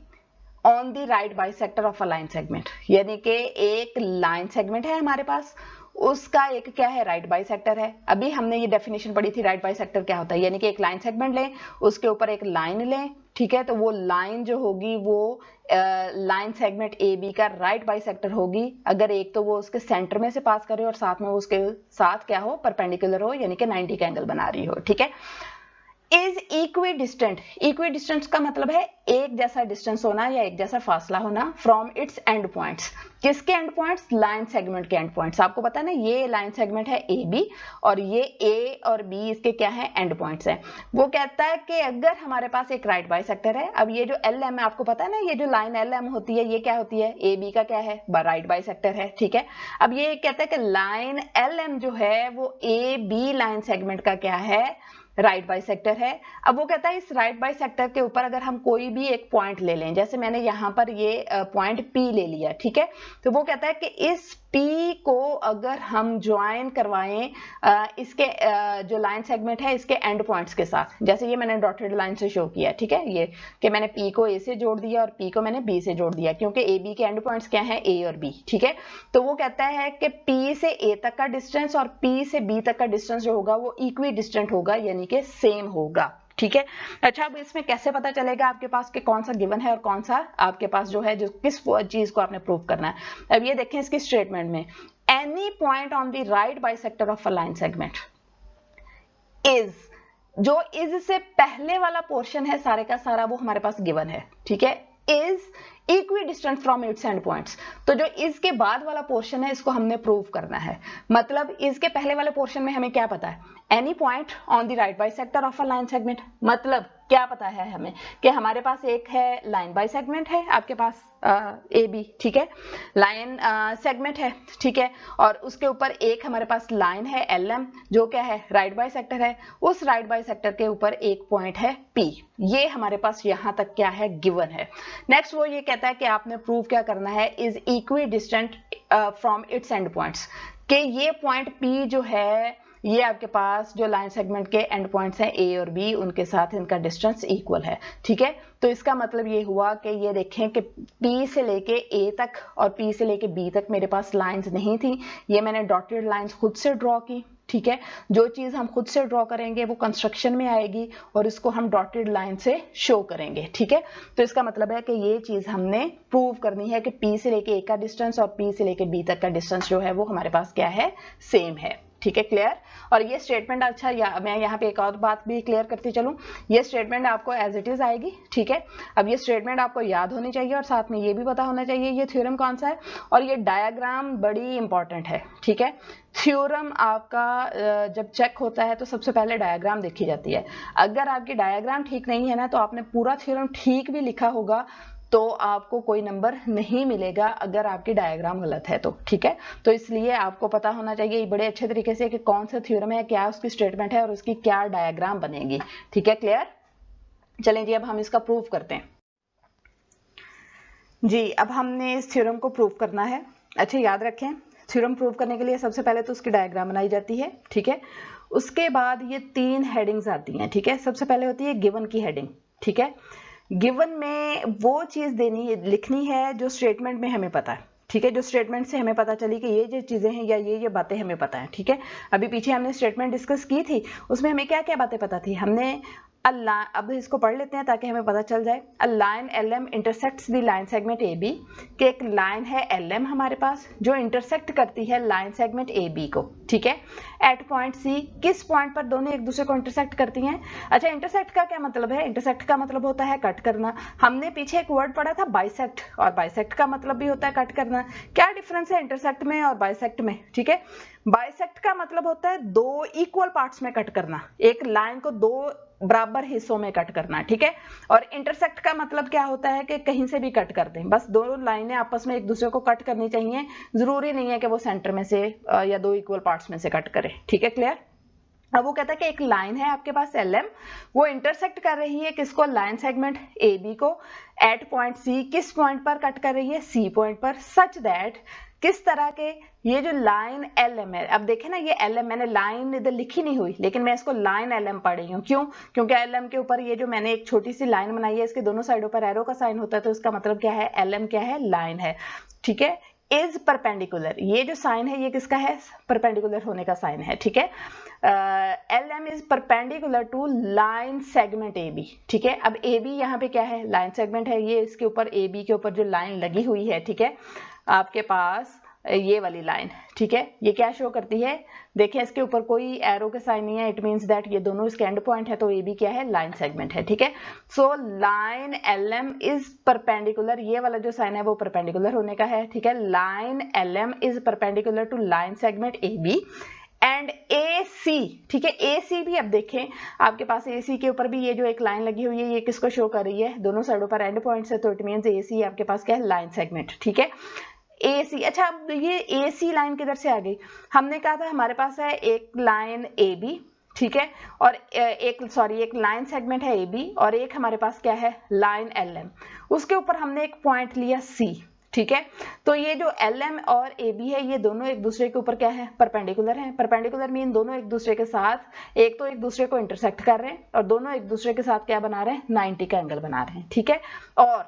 on the right bisector of a line segment, यानी कि एक लाइन सेगमेंट है हमारे पास, उसका एक क्या है, राइट बाइसेक्टर है। अभी हमने ये डेफिनेशन पढ़ी थी, राइट बाइसेक्टर क्या होता है, यानी कि एक लाइन सेगमेंट लें, उसके ऊपर एक लाइन लें, ठीक है, तो वो लाइन जो होगी वो लाइन सेगमेंट ए बी का राइट बाइसेक्टर होगी अगर एक तो वो उसके सेंटर में से पास करे और साथ में वो उसके साथ क्या हो, परपेंडिकुलर हो, यानी कि 90 का एंगल बना रही हो। ठीक है, इज इक्विडिस्टेंट, इक्विडिस्टेंट का मतलब है एक जैसा डिस्टेंस होना या एक जैसा फासला होना फ्रॉम इट्स एंड पॉइंट्स। किसके एंड पॉइंट्स, लाइन सेगमेंट के एंड पॉइंट्स। आपको पता है ना, ये लाइन सेगमेंट है ए बी और ये ए और बी इसके क्या है, एंड पॉइंट्स हैं। वो कहता है कि अगर हमारे पास एक राइट बाइसेक्टर है, अब ये जो एल एम है, आपको पता है ना, ये जो लाइन एल एम होती है ये क्या होती है, ए बी का क्या है, राइट बाइसेक्टर है। ठीक है, अब ये कहता है कि लाइन एल एम जो है वो ए बी लाइन सेगमेंट का क्या है, राइट बाइसेक्टर है। अब वो कहता है इस राइट बाइसेक्टर के ऊपर अगर हम कोई भी एक पॉइंट ले लें, जैसे मैंने यहाँ पर ये पॉइंट P ले लिया, ठीक है, तो वो कहता है कि इस P को अगर हम ज्वाइन करवाएं इसके जो लाइन सेगमेंट है इसके एंड पॉइंट्स के साथ, जैसे ये मैंने डॉटेड लाइन से शो किया, ठीक है, ये कि मैंने P को A से जोड़ दिया और P को मैंने B से जोड़ दिया, क्योंकि A B के एंड पॉइंट्स क्या है, A और B। ठीक है, तो वो कहता है कि P से A तक का डिस्टेंस और P से B तक का डिस्टेंस जो होगा वो इक्वी डिस्टेंट होगा, यानी कि सेम होगा। ठीक है, अच्छा अब इसमें कैसे पता चलेगा आपके पास कि कौन सा गिवन है और कौन सा आपके पास जो है, जो किस चीज को आपने प्रूव करना है। अब ये देखें इसकी स्टेटमेंट में, any point on the right bisector of a line segment is जो इज से पहले वाला पोर्शन है सारे का सारा वो हमारे पास गिवन है, ठीक है। Is equi distant from its and points, तो जो इज के बाद वाला पोर्शन है इसको हमने प्रूव करना है। मतलब इज के पहले वाले पोर्शन में हमें क्या पता है, any point on the right bisector of a line segment. मतलब क्या पता है हमें कि हमारे पास एक है लाइन बाइसेगमेंट है, आपके पास ए बी, ठीक है, लाइन सेगमेंट है, ठीक है, और उसके ऊपर एक हमारे पास लाइन है एल एम जो क्या है राइट बाइसेक्टर है, उस राइट बाइसेक्टर के ऊपर एक पॉइंट है पी। ये हमारे पास यहां तक क्या है, गिवन है। नेक्स्ट वो ये कहता है कि आपने प्रूव क्या करना है, is equi distant from its and points, कि ये पॉइंट पी जो है ये आपके पास जो लाइन सेगमेंट के एंड पॉइंट्स हैं ए और बी, उनके साथ इनका डिस्टेंस इक्वल है, ठीक है। तो इसका मतलब ये हुआ कि ये देखें कि P से लेके A तक और P से लेके B तक मेरे पास लाइंस नहीं थी, ये मैंने डॉटेड लाइंस खुद से ड्रॉ की, ठीक है। जो चीज हम खुद से ड्रॉ करेंगे वो कंस्ट्रक्शन में आएगी और इसको हम डॉटेड लाइन से शो करेंगे, ठीक है। तो इसका मतलब है कि ये चीज हमने प्रूव करनी है कि P से लेके A का डिस्टेंस और P से लेके B तक का डिस्टेंस जो है वो हमारे पास क्या है, सेम है, ठीक है, क्लियर। और ये स्टेटमेंट, अच्छा मैं यहाँ पे एक और बात भी क्लियर करती चलूं, ये स्टेटमेंट आपको एज इट इज आएगी, ठीक है। अब ये स्टेटमेंट आपको याद होनी चाहिए और साथ में ये भी पता होना चाहिए ये थ्योरम कौन सा है, और ये डायग्राम बड़ी इंपॉर्टेंट है, ठीक है। थ्योरम आपका जब चेक होता है तो सबसे पहले डायग्राम देखी जाती है। अगर आपकी डायग्राम ठीक नहीं है ना, तो आपने पूरा थ्योरम ठीक भी लिखा होगा तो आपको कोई नंबर नहीं मिलेगा अगर आपकी डायग्राम गलत है तो, ठीक है। तो इसलिए आपको पता होना चाहिए बड़े अच्छे तरीके से कि कौन सा थ्योरम है, क्या उसकी स्टेटमेंट है और उसकी क्या डायग्राम बनेगी, ठीक है, क्लियर। चलें जी, अब हम इसका प्रूव करते हैं जी। अब हमने इस थ्योरम को प्रूव करना है। अच्छा याद रखें, थ्योरम प्रूव करने के लिए सबसे पहले तो उसकी डायग्राम बनाई जाती है, ठीक है। उसके बाद ये 3 हेडिंग्स आती हैं, ठीक है। सबसे पहले होती है गिवन की हेडिंग, ठीक है। गिवन में वो चीज लिखनी है जो स्टेटमेंट में हमें पता है, ठीक है, जो स्टेटमेंट से हमें पता चली कि ये जो चीजें हैं या ये बातें हमें पता है, ठीक है। अभी पीछे हमने स्टेटमेंट डिस्कस की थी, उसमें हमें क्या क्या बातें पता थी, हमने अब इसको पढ़ लेते हैं ताकि हमें पता चल जाए। A line L M intersects the line segment A B, कि एक लाइन है एल एम हमारे पास जो इंटरसेक्ट करती है लाइन सेगमेंट ए बी को, ठीक है। एट पॉइंट सी, किस पॉइंट पर दोनों एक दूसरे को इंटरसेक्ट करती हैं। अच्छा, इंटरसेक्ट का क्या मतलब है, इंटरसेक्ट का मतलब होता है कट करना। हमने पीछे एक वर्ड पढ़ा था बाइसेक्ट, और बाइसेक्ट का मतलब भी होता है कट करना। क्या डिफरेंस है इंटरसेक्ट में और बाइसेक्ट में, ठीक है। बाइसेक्ट का मतलब होता है 2 इक्वल पार्ट्स में कट करना, एक लाइन को 2 बराबर हिस्सों में कट करना, ठीक है। और इंटरसेक्ट का मतलब क्या होता है कि कहीं से भी कट कर दें, बस दोनों लाइनें आपस में एक दूसरे को कट करनी चाहिए, जरूरी नहीं है कि वो सेंटर में से या 2 इक्वल पार्ट्स में से कट करें, ठीक है, क्लियर। अब वो कहता है कि एक लाइन है आपके पास एल एम, वो इंटरसेक्ट कर रही है किसको, लाइन सेगमेंट ए बी को, एट पॉइंट सी, किस पॉइंट पर कट कर रही है, सी पॉइंट पर, सच दैट, किस तरह के, ये जो लाइन एल एम है, अब देखें ना ये एल एम, मैंने लाइन इधर लिखी नहीं हुई लेकिन मैं इसको लाइन एल एम पढ़ रही हूँ, क्यों, क्योंकि एल एम के ऊपर ये जो मैंने एक छोटी सी लाइन बनाई है इसके दोनों साइडों पर एरो का साइन होता है, तो इसका मतलब क्या है, एल एम क्या है, लाइन है, ठीक है। इज परपेंडिकुलर, ये जो साइन है ये किसका है, परपेंडिकुलर होने का साइन है, ठीक है। L M is perpendicular to line segment A B, ठीक है। अब ए बी यहाँ पे क्या है, लाइन सेगमेंट है, ये इसके ऊपर ए बी के ऊपर जो लाइन लगी हुई है, ठीक है, आपके पास ये वाली लाइन, ठीक है, ये क्या शो करती है, देखिए इसके ऊपर कोई एरो के साइन नहीं है, इट मींस दैट ये दोनों इसके एंड पॉइंट है, तो ए बी क्या है, लाइन सेगमेंट है, ठीक है। So line L M is perpendicular, ये वाला जो साइन है वो परपेंडिकुलर होने का है, ठीक है। Line L M is perpendicular to line segment A B and A C, ठीक है। ए सी भी, अब देखें आपके पास ए सी के ऊपर भी ये जो एक लाइन लगी हुई है ये किसको शो कर रही है, दोनों साइडों पर एंड पॉइंट्स है, तो इट मींस ए सी आपके पास क्या है, लाइन सेगमेंट, ठीक है। ए सी, अच्छा अब ये ए सी लाइन किधर से आ गई, हमने कहा था हमारे पास है एक लाइन ए बी, ठीक है, और एक लाइन सेगमेंट है ए बी, और एक हमारे पास क्या है, लाइन एल एम, उसके ऊपर हमने एक पॉइंट लिया सी, ठीक है। तो ये जो एल एम और ए बी है ये दोनों एक दूसरे के ऊपर क्या है, परपेंडिकुलर है। परपेंडिकुलर मीन दोनों एक दूसरे के साथ, एक तो एक दूसरे को इंटरसेक्ट कर रहे हैं और दोनों एक दूसरे के साथ क्या बना रहे हैं, 90 का एंगल बना रहे हैं, ठीक है। और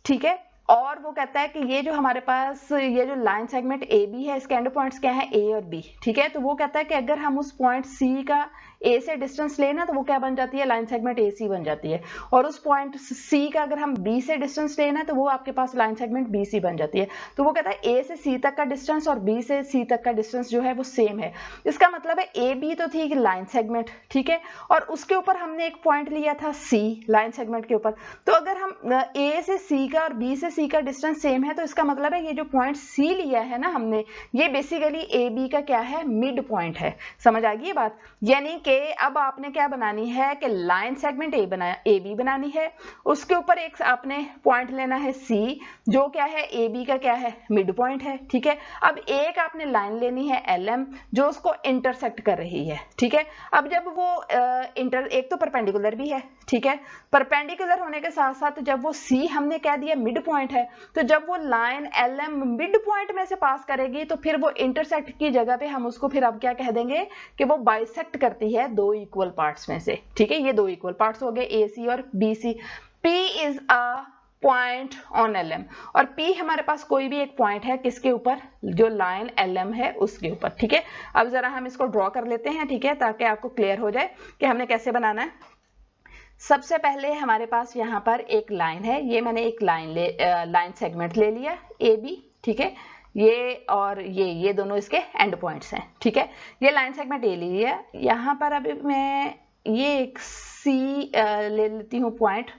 ठीक है, और वो कहता है कि ये जो हमारे पास ये जो लाइन सेगमेंट ए बी है इसके एंड पॉइंट्स क्या है, ए और बी, ठीक है। तो वो कहता है कि अगर हम उस पॉइंट सी का ए से डिस्टेंस लेना तो वो क्या बन जाती है, लाइन सेगमेंट ए सी बन जाती है। और उस पॉइंट सी का अगर हम बी से डिस्टेंस लेना तो वो आपके पास लाइन सेगमेंट बी सी बन जाती है। तो वो कहता है ए से सी तक का डिस्टेंस और बी से सी तक का डिस्टेंस जो है वो सेम है। इसका मतलब है ए बी तो थी लाइन सेगमेंट, ठीक है, और उसके ऊपर हमने एक पॉइंट लिया था सी लाइन सेगमेंट के ऊपर। तो अगर हम ए से सी का और बी से सी का डिस्टेंस सेम है तो इसका मतलब है ये जो पॉइंट सी लिया है ना हमने, ये बेसिकली ए बी का क्या है, मिड पॉइंट है। समझ आ गई ये बात? यानी कि अब आपने क्या बनानी है कि लाइन सेगमेंट ए बी बनानी है, उसके ऊपर एक आपने पॉइंट लेना है सी जो क्या है ए बी का क्या है, मिड पॉइंट है, ठीक है। अब एक आपने लाइन लेनी है एल एम जो उसको इंटरसेक्ट कर रही है, ठीक है। अब जब वो एक तो परपेंडिकुलर भी है, ठीक है, परपेंडिकुलर होने के साथ साथ जब वो सी हमने कह दिया मिड पॉइंट है, तो जब वो line L M mid point में से पास करेगी तो फिर वो इंटरसेक्ट की जगह पे हम उसको फिर अब क्या कह देंगे कि वो बाइसेक्ट करती है दो इक्वल पार्ट्स में से, ठीक है। ये दो इक्वल पार्ट्स हो गए ए सी और B C. P is a point on L M, और P हमारे पास कोई भी एक पॉइंट है किसके ऊपर, जो लाइन एल एम है उसके ऊपर, ठीक है। अब जरा हम इसको ड्रॉ कर लेते हैं, ठीक है, ताकि आपको क्लियर हो जाए कि हमने कैसे बनाना है। सबसे पहले हमारे पास यहाँ पर एक लाइन है, ये मैंने एक लाइन सेगमेंट ले लिया ए बी, ठीक है, ये और ये दोनों इसके एंड पॉइंट्स हैं, ठीक है। ये लाइन सेगमेंट ए लिया, यहाँ पर अभी मैं ये एक सी ले लेती हूँ पॉइंट,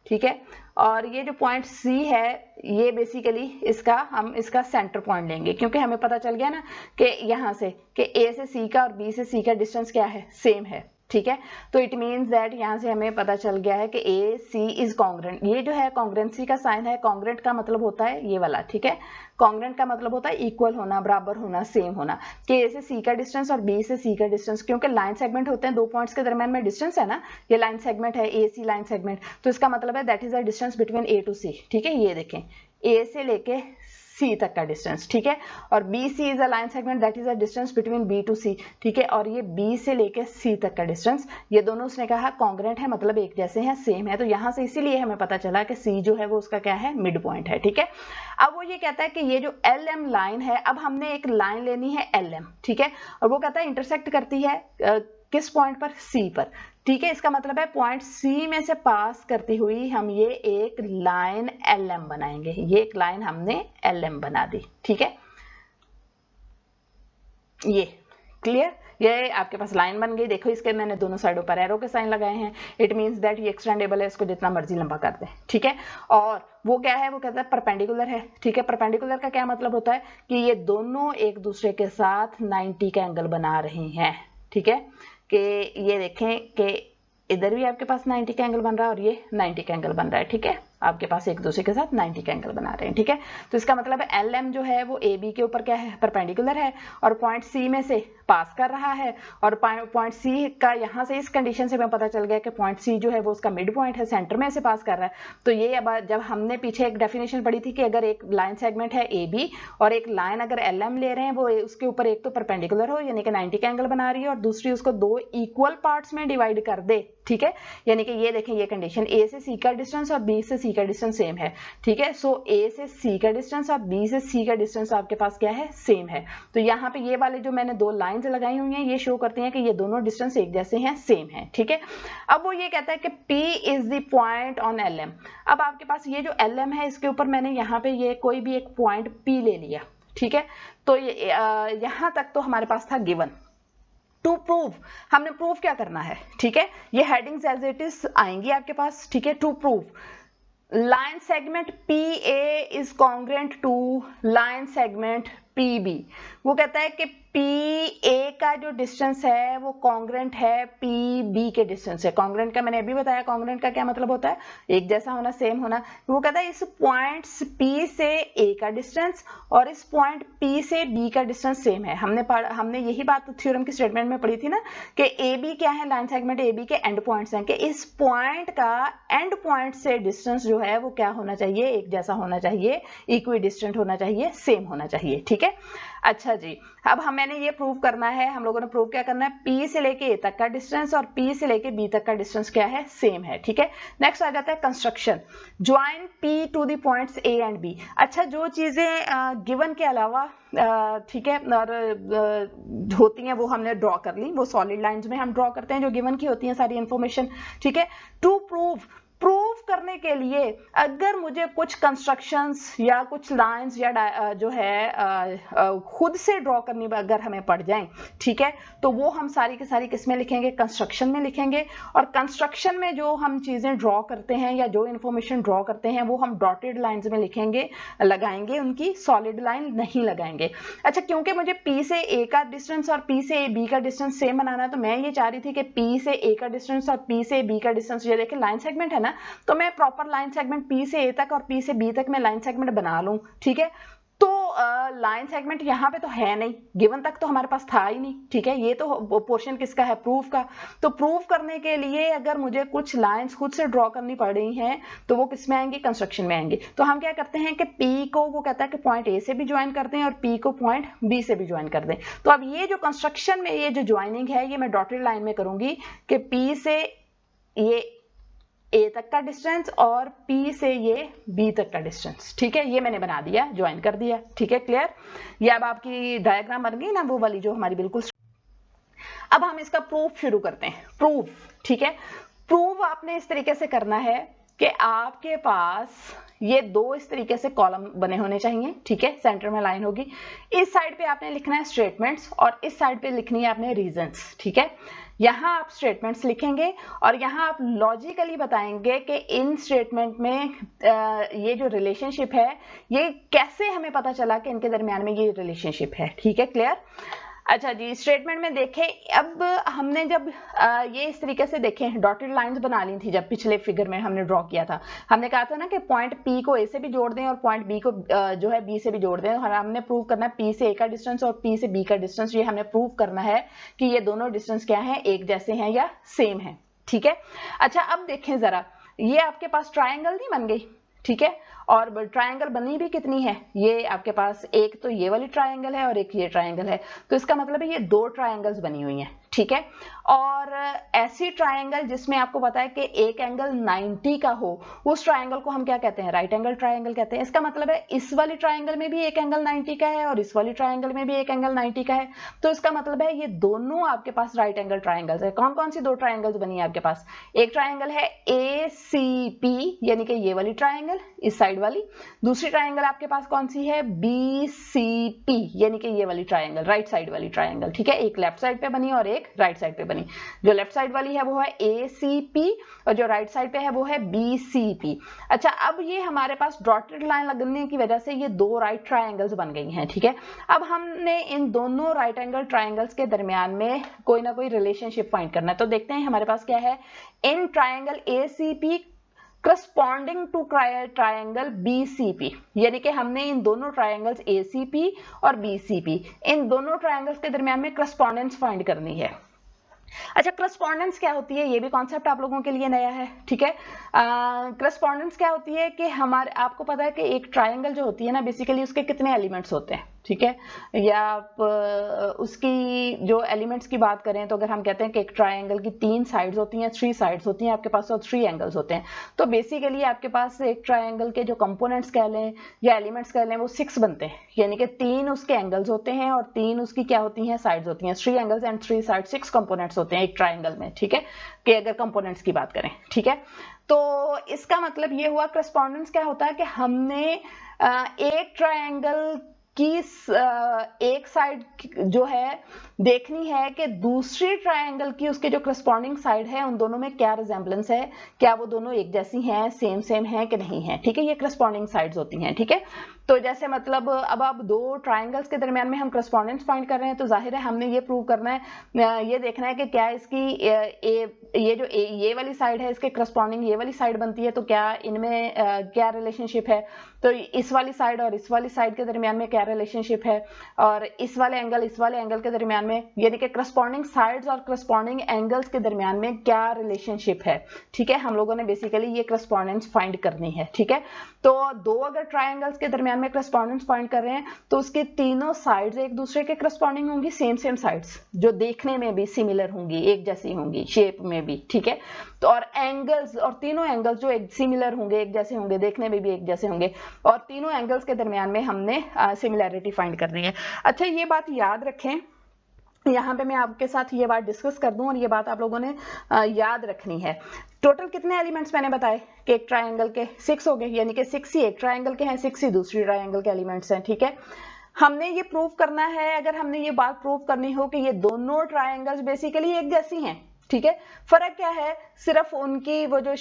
ठीक है, और ये जो पॉइंट सी है ये बेसिकली हम इसका सेंटर पॉइंट लेंगे, क्योंकि हमें पता चल गया ना कि यहाँ से कि ए से सी का और बी से सी का डिस्टेंस क्या है, सेम है, ठीक है। तो इट मीन्स दैट यहाँ से हमें पता चल गया है कि ए सी इज कॉन्ग्रेंट। ये जो है कॉन्ग्रेंसी का साइन है, कॉन्ग्रेंट का मतलब होता है ये वाला, ठीक है। कॉन्ग्रेंट का मतलब होता है इक्वल होना, बराबर होना, सेम होना, कि ए से सी का डिस्टेंस और बी से सी का डिस्टेंस, क्योंकि लाइन सेगमेंट होते हैं दो पॉइंट्स के दरमियान में डिस्टेंस है ना, ये लाइन सेगमेंट है ए सी लाइन सेगमेंट, तो इसका मतलब है that is the distance between A to C, ठीक है। ये देखें ए से लेके सी तक का डिस्टेंस, ठीक है, और B C is a line segment that is a distance between B to C, ठीक है, और ये बी से लेके सी तक का डिस्टेंस, ये दोनों उसने कहा कॉन्ग्रेंट है, मतलब एक जैसे हैं, सेम है। तो यहाँ से इसीलिए हमें पता चला कि सी जो है वो उसका क्या है, मिड पॉइंट है, ठीक है। अब वो ये कहता है कि ये जो एल एम लाइन है, अब हमने एक लाइन लेनी है एल एम, ठीक है, और वो कहता है इंटरसेक्ट करती है किस पॉइंट पर, सी पर, ठीक है। इसका मतलब है पॉइंट सी में से पास करती हुई हम ये एक लाइन एल एम बनाएंगे, ये एक लाइन हमने एल एम बना दी, ठीक है। ये क्लियर, ये आपके पास लाइन बन गई। देखो इसके मैंने दोनों साइडों पर एरो के साइन लगाए हैं, इट मींस दैट ये एक्सटेंडेबल है, इसको जितना मर्जी लंबा कर दे, ठीक है। और वो क्या है, वो कहता है परपेंडिकुलर है, ठीक है। परपेंडिकुलर का क्या मतलब होता है कि ये दोनों एक दूसरे के साथ 90 का एंगल बना रही हैं, ठीक है, कि ये देखें कि इधर भी आपके पास 90 का एंगल बन रहा है और ये 90 का एंगल बन रहा है, ठीक है, आपके पास एक दूसरे के साथ 90 का एंगल बना रहे हैं, ठीक है। तो इसका मतलब है एल एम जो है वो ए बी के ऊपर क्या है, परपेंडिकुलर है, और पॉइंट सी में से पास कर रहा है, और पॉइंट सी का यहाँ से इस कंडीशन से हमें पता चल गया कि पॉइंट सी जो है वो उसका मिड पॉइंट है, सेंटर में से पास कर रहा है। तो ये अब जब हमने पीछे एक डेफिनेशन पढ़ी थी कि अगर एक लाइन सेगमेंट है ए बी और एक लाइन अगर एल एम ले रहे हैं, वो उसके ऊपर एक तो परपेंडिकुलर हो यानी कि 90 का एंगल बना रही है, और दूसरी उसको दो इक्वल पार्ट्स में डिवाइड कर दे, ठीक है। यानी कि ये देखें ये कंडीशन, ए से सी का डिस्टेंस और बी से सी का डिस्टेंस सेम है, ठीक है। सो ए से सी का डिस्टेंस और बी से सी का डिस्टेंस आपके पास क्या है, सेम है। तो यहाँ पे ये वाले जो मैंने दो लाइंस लगाई हुई हैं ये शो करती हैं कि ये दोनों डिस्टेंस एक जैसे हैं, सेम है, ठीक है। अब वो ये कहता है कि P is the point on L M. अब आपके पास ये जो एल एम है इसके ऊपर मैंने यहाँ पे ये कोई भी एक पॉइंट P ले लिया, ठीक है। तो यहाँ तक तो हमारे पास था गिवन। टू प्रूव, हमने प्रूव क्या करना है, ठीक है, ये हेडिंग्स एज इट इज आएंगी आपके पास, ठीक है। To prove line segment PA is congruent to line segment PB। वो कहता है कि PA का जो डिस्टेंस है वो कॉन्ग्रेंट है PB के डिस्टेंस से। कॉन्ग्रेंट का मैंने अभी बताया, कॉन्ग्रेंट का क्या मतलब होता है, एक जैसा होना, सेम होना। वो कहता है इस पॉइंट P से A का डिस्टेंस और इस पॉइंट P से B का डिस्टेंस सेम है। हमने यही बात थ्योरम की स्टेटमेंट में पढ़ी थी ना कि AB क्या है, लाइन सेगमेंट AB के एंड पॉइंट्स हैं, कि इस पॉइंट का एंड पॉइंट से डिस्टेंस जो है वो क्या होना चाहिए, एक जैसा होना चाहिए, इक्वी डिस्टेंट होना चाहिए, सेम होना चाहिए, ठीक है। अच्छा जी, अब मैंने ये प्रूव करना है, हम लोगों ने प्रूव क्या करना है, P से लेके A तक का डिस्टेंस और P से लेके B तक का डिस्टेंस क्या है, सेम है, ठीक है। नेक्स्ट आ जाता है construction, join P to the points A and B। अच्छा, जो चीजें गिवन के अलावा ठीक है और होती हैं वो हमने ड्रॉ कर ली, वो सॉलिड लाइंस में हम ड्रॉ करते हैं जो गिवन की होती हैं सारी इंफॉर्मेशन, ठीक है। टू प्रूव करने के लिए अगर मुझे कुछ कंस्ट्रक्शंस या कुछ लाइंस या जो है खुद से ड्रॉ करनी अगर हमें पड़ जाएं, ठीक है, तो वो हम सारी की सारी किस में लिखेंगे, कंस्ट्रक्शन में लिखेंगे। और कंस्ट्रक्शन में जो हम चीजें ड्रॉ करते हैं या जो इंफॉर्मेशन ड्रॉ करते हैं वो हम डॉटेड लाइंस में लिखेंगे, लगाएंगे, उनकी सॉलिड लाइन नहीं लगाएंगे। अच्छा, क्योंकि मुझे P से A का डिस्टेंस और P से B का डिस्टेंस सेम बनाना है, तो मैं ये चाह रही थी कि P से A का डिस्टेंस और P से B का डिस्टेंस, ये देखिए लाइन सेगमेंट है ना, तो मैं प्रॉपर लाइन सेगमेंट P से A तक और P से B तक मैं लाइन सेगमेंट बना लूं, ठीक है। तो लाइन सेगमेंट यहाँ पे तो है नहीं, गिवन तक तो हमारे पास था ही नहीं, ठीक है। ये तो पोर्शन किसका है, प्रूफ का। तो प्रूफ करने के लिए अगर मुझे कुछ लाइंस खुद से ड्रॉ करनी पड़ रही हैं तो वो किस में आएंगी, कंस्ट्रक्शन में आएंगी। तो हम क्या करते हैं कि P को वो कहता है कि पॉइंट A से भी ज्वाइन कर दें और P को पॉइंट B से भी ज्वाइन कर दें। तो अब ये जो कंस्ट्रक्शन में ये जो ज्वाइनिंग है ये मैं डॉटेड लाइन में करूंगी कि P से ये A तक का डिस्टेंस और P से ये B तक का डिस्टेंस, ठीक है, ये मैंने बना दिया, ज्वाइन कर दिया, ठीक है, क्लियर। ये अब आपकी डायग्राम बन गई ना, वो वाली जो हमारी बिल्कुल। अब हम इसका प्रूफ शुरू करते हैं, प्रूफ, ठीक है। प्रूफ आपने इस तरीके से करना है कि आपके पास ये दो इस तरीके से कॉलम बने होने चाहिए, ठीक है, सेंटर में लाइन होगी। इस साइड पे आपने लिखना है स्टेटमेंट्स और इस साइड पे लिखनी है आपने रीजंस, ठीक है। यहाँ आप स्टेटमेंट्स लिखेंगे और यहाँ आप लॉजिकली बताएंगे कि इन स्टेटमेंट में ये जो रिलेशनशिप है ये कैसे हमें पता चला कि इनके दरमियान में ये रिलेशनशिप है, ठीक है, क्लियर। अच्छा जी, स्टेटमेंट में देखें, अब हमने जब ये इस तरीके से देखें डॉटेड लाइंस बना ली थी, जब पिछले फिगर में हमने ड्रॉ किया था, हमने कहा था ना कि पॉइंट P को A से भी जोड़ दें और पॉइंट B को जो है B से भी जोड़ दें। और हमने प्रूव करना है P से A का डिस्टेंस और P से B का डिस्टेंस, ये हमने प्रूव करना है कि ये दोनों डिस्टेंस क्या है, एक जैसे हैं या सेम है, ठीक है। अच्छा, अब देखें जरा, ये आपके पास ट्राइंगल नहीं बन गई, ठीक है, और ट्रायंगल बनी भी कितनी है, ये आपके पास एक तो ये वाली ट्रायंगल है और एक ये ट्रायंगल है, तो इसका मतलब है ये दो ट्रायंगल्स बनी हुई हैं, ठीक है। और ऐसी ट्रायंगल जिसमें आपको पता है कि एक एंगल 90 का हो, उस ट्रायंगल को हम क्या कहते हैं, राइट एंगल ट्रायंगल कहते हैं। इसका मतलब है इस वाली ट्रायंगल में भी एक एंगल 90 का है और इस वाली ट्रायंगल में भी एक एंगल 90 का है, तो इसका मतलब है ये दोनों आपके पास राइट एंगल ट्रायंगल्स है। कौन कौन सी दो ट्रायंगल्स बनी है आपके पास, एक ट्रायंगल है ACP यानी कि ये वाली ट्रायंगल इस साइड वाली, दूसरी ट्रायंगल आपके पास कौन सी है, BCP यानी कि ये वाली ट्रायंगल, राइट साइड वाली ट्रायंगल, ठीक है। एक लेफ्ट साइड पे बनी और एक राइट साइड पे बनी। जो लेफ्ट साइड वाली है वो है ACP और जो राइट साइड पे है वो है BCP। अच्छा, अब ये हमारे पास डॉटेड लाइन लगने की वजह से ये दो राइट ट्रायंगल्स बन गई हैं, ठीक है। अब हमने इन दोनों राइट एंगल ट्रायंगल्स के दरमियान में कोई ना कोई रिलेशनशिप फाइंड करना है। तो देखते हैं हमारे पास क्या है, in triangle ACP corresponding to triangle BCP, यानी कि हमने इन दोनों ट्रायंगल्स ACP और BCP, इन दोनों ट्रायंगल्स के दरमियान में करस्पॉन्डेंस फाइंड करनी है। अच्छा, करस्पॉन्डेंस क्या होती है, ये भी कॉन्सेप्ट आप लोगों के लिए नया है, ठीक है। करस्पॉन्डेंस क्या होती है कि हमारे, आपको पता है कि एक ट्रायंगल जो होती है ना, बेसिकली उसके कितने एलिमेंट्स होते हैं, ठीक है, या आप उसकी जो एलिमेंट्स की बात करें तो अगर हम कहते हैं कि एक ट्रायंगल की 3 साइड्स होती हैं, 3 साइड्स होती हैं आपके पास और 3 एंगल्स होते हैं, तो बेसिकली आपके पास एक ट्रायंगल के जो कंपोनेंट्स कह लें या एलिमेंट्स कह लें वो 6 बनते हैं, यानी कि 3 उसके एंगल्स होते हैं और 3 उसकी क्या होती हैं, साइड्स होती हैं। 3 एंगल्स एंड 3 साइड, 6 कंपोनेंट्स होते हैं एक ट्रायंगल में, ठीक है, कि अगर कंपोनेंट्स की बात करें, ठीक है। तो इसका मतलब ये हुआ, करस्पॉन्डेंस क्या होता है कि हमने एक ट्रायंगल की एक साइड जो है देखनी है कि दूसरी ट्रायंगल की उसके जो करस्पॉन्डिंग साइड है उन दोनों में क्या रिजेम्बलेंस है, क्या वो दोनों एक जैसी हैं, सेम है कि नहीं है, ठीक है, ये करस्पॉन्डिंग साइड्स होती हैं, ठीक है। तो जैसे मतलब अब आप दो ट्रायंगल्स के दरमियान में हम करस्पॉन्डेंस फाइंड कर रहे हैं, तो जाहिर है हमने ये प्रूव करना है, ये देखना है कि क्या इसकी ये जो ये वाली साइड है इसके करस्पॉन्डिंग ये वाली साइड बनती है, तो क्या इनमें क्या रिलेशनशिप है, तो इस वाली साइड और इस वाली साइड के दरमियान में क्या रिलेशनशिप है, और इस वाले एंगल के दरमियान में, यानी कि करस्पॉन्डिंग साइड्स और करस्पॉन्डिंग एंगल्स के दरमियान में क्या रिलेशनशिप है, ठीक है। हम लोगों ने बेसिकली ये करस्पॉन्डेंस फाइंड करनी है, ठीक है। तो दो अगर ट्रायंगल्स के दरमियान दरमियान में करस्पॉन्डेंस फाइंड कर रहे हैं तो उसके तीनों साइड्स एक दूसरे के करस्पॉन्डिंग होंगी, सेम साइड्स जो देखने में भी सिमिलर होंगी, एक जैसी होंगी शेप में भी, ठीक है। तो और एंगल्स, और तीनों एंगल्स जो एक सिमिलर होंगे, एक जैसे होंगे, देखने में भी एक जैसे होंगे, और तीनों एंगल्स के दरमियान में हमने सिमिलैरिटी फाइंड करनी है। अच्छा ये बात याद रखें, यहाँ पे मैं आपके साथ ये बात डिस्कस कर दूं और ये बात आप लोगों ने याद रखनी है। टोटल कितने एलिमेंट्स मैंने बताए कि एक ट्रायंगल के 6 हो गए, यानी कि 6 ही एक ट्रायंगल के हैं, 6 ही दूसरी ट्रायंगल के एलिमेंट्स हैं, ठीक है। हमने ये प्रूव करना है, अगर हमने ये बात प्रूव करनी हो कि ये दोनों ट्रायंगल्स बेसिकली एक जैसी हैं, ठीक है। फर्क क्या है, सिर्फ उनकी वो जो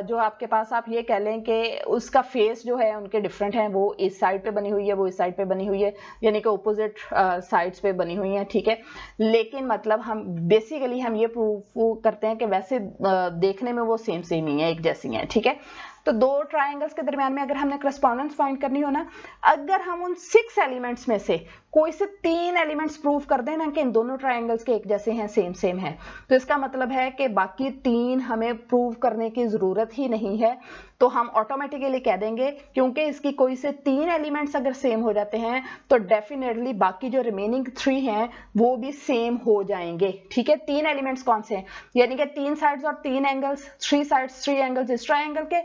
जो आपके पास आप ये कह लें कि उसका फेस जो है उनके डिफरेंट है, वो इस साइड पे बनी हुई है, वो इस साइड पे बनी हुई है, यानी कि ऑपोजिट साइड्स पे बनी हुई है, ठीक है। लेकिन मतलब हम बेसिकली हम ये प्रूव करते हैं कि वैसे देखने में वो सेम ही है, एक जैसी हैं, ठीक है। तो दो ट्रायंगल्स के दरमियान में अगर हमने करस्पॉन्डेंस फाइंड करनी हो ना, अगर हम उन 6 एलिमेंट्स में से कोई से 3 एलिमेंट्स प्रूव कर दें ना कि इन दोनों ट्रायंगल्स के एक जैसे हैं, सेम है, तो इसका मतलब है कि बाकी 3 हमें प्रूव करने की जरूरत ही नहीं है, तो हम ऑटोमेटिकली कह देंगे क्योंकि इसकी कोई से 3 एलिमेंट्स अगर सेम हो जाते हैं तो डेफिनेटली बाकी जो रिमेनिंग 3 हैं वो भी सेम हो जाएंगे, ठीक है। 3 एलिमेंट्स कौन से हैं, यानी कि 3 साइड्स और 3 एंगल्स, 3 साइड्स 3 एंगल्स इस ट्रायंगल के,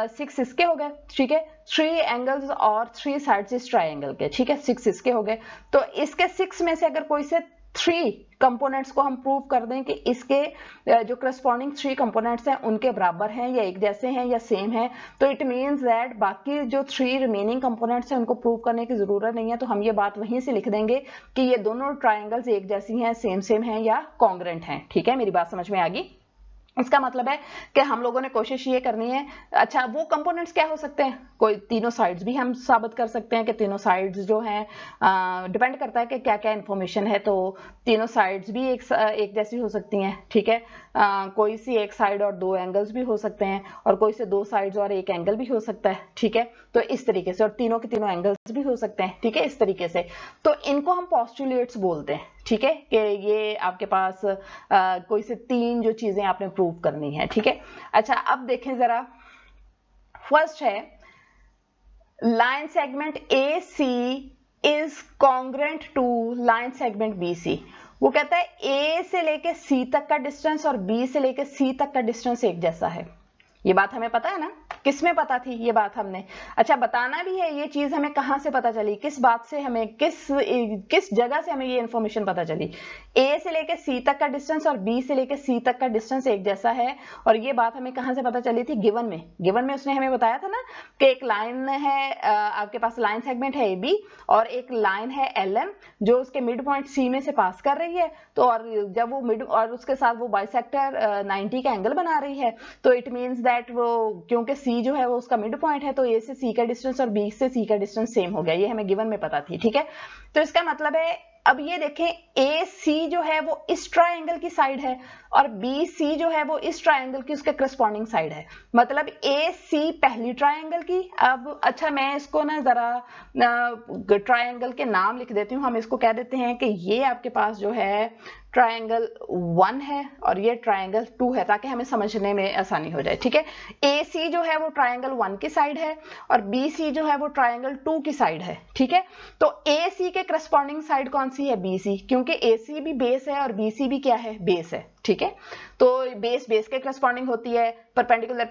6 इसके हो गए, ठीक है। 3 एंगल्स और 3 साइड्स इस ट्रायंगल के, ठीक है, 6 इसके हो गए। तो इसके 6 में से अगर कोई से 3 कंपोनेंट्स को हम प्रूव कर दें कि इसके जो करस्पॉन्डिंग 3 कंपोनेंट्स हैं उनके बराबर हैं या एक जैसे हैं या सेम हैं, तो इट मींस दैट बाकी जो 3 रिमेनिंग कंपोनेंट्स हैं उनको प्रूव करने की जरूरत नहीं है। तो हम ये बात वहीं से लिख देंगे कि ये दोनों ट्रायंगल्स एक जैसी हैं, सेम हैं या कॉन्ग्रेंट हैं, ठीक है। मेरी बात समझ में आ गई। इसका मतलब है कि हम लोगों ने कोशिश ये करनी है, अच्छा वो कंपोनेंट्स क्या हो सकते हैं, कोई तीनों साइड्स भी हम साबित कर सकते हैं कि तीनों साइड्स जो हैं, डिपेंड करता है कि क्या क्या इन्फॉर्मेशन है, तो तीनों साइड्स भी एक जैसी हो सकती हैं, ठीक है। कोई सी एक साइड और 2 एंगल्स भी हो सकते हैं, और कोई से 2 साइड्स और 1 एंगल भी हो सकता है, ठीक है। तो इस तरीके से, और तीनों के तीनों एंगल्स भी हो सकते हैं, ठीक है, इस तरीके से। तो इनको हम पोस्टुलेट्स बोलते हैं, ठीक है, कि ये आपके पास कोई से 3 जो चीजें आपने प्रूव करनी है, ठीक है। अच्छा अब देखें जरा, फर्स्ट है line segment A C is congruent to line segment B C. वो कहता है ए से लेके सी तक का डिस्टेंस और बी से लेके सी तक का डिस्टेंस एक जैसा है। ये बात हमें पता है ना, किसमें पता थी ये बात हमने, अच्छा बताना भी है ये चीज हमें कहां से पता चली, किस बात से हमें, किस जगह से हमें ये इंफॉर्मेशन पता चली। ए से लेके सी तक का डिस्टेंस और बी से लेके सी तक का डिस्टेंस एक जैसा है, और ये बात हमें कहां से पता चली थी, गिवन में उसने हमें बताया था ना कि एक लाइन है, आपके पास लाइन सेगमेंट है ए बी और एक लाइन है एल एम जो उसके मिड पॉइंट सी में से पास कर रही है, तो और जब वो मिड और उसके साथ वो बाइसेक्टर 90 का एंगल बना रही है, तो इट मीन्स दैट वो, क्योंकि सी जो है वो उसका मिड पॉइंट है, तो ए से सी का डिस्टेंस और बी से सी का डिस्टेंस सेम हो गया, ये हमें गिवन में पता थी, ठीक है। तो इसका मतलब है, अब ये देखें ए सी जो है वो इस ट्रायंगल की साइड है और बी सी जो है वो इस ट्रायंगल की उसके करस्पॉन्डिंग साइड है, मतलब ए सी पहली ट्रायंगल की। अब अच्छा मैं इसको ना जरा ट्रायंगल के नाम लिख देती हूँ, हम इसको कह देते हैं कि ये आपके पास जो है ट्रायंगल 1 है और ये ट्रायंगल 2 है, ताकि हमें समझने में आसानी हो जाए, ठीक है। ए सी जो है वो ट्रायंगल 1 की साइड है और बी सी जो है वो ट्रायंगल 2 की साइड है, ठीक है। तो ए सी के करस्पॉन्डिंग साइड कौन सी है, बी सी, क्योंकि ए सी भी बेस है और बी सी भी क्या है, बेस है, ठीक है। तो बेस के करस्पॉन्डिंग होती है, परपेंडिकुलर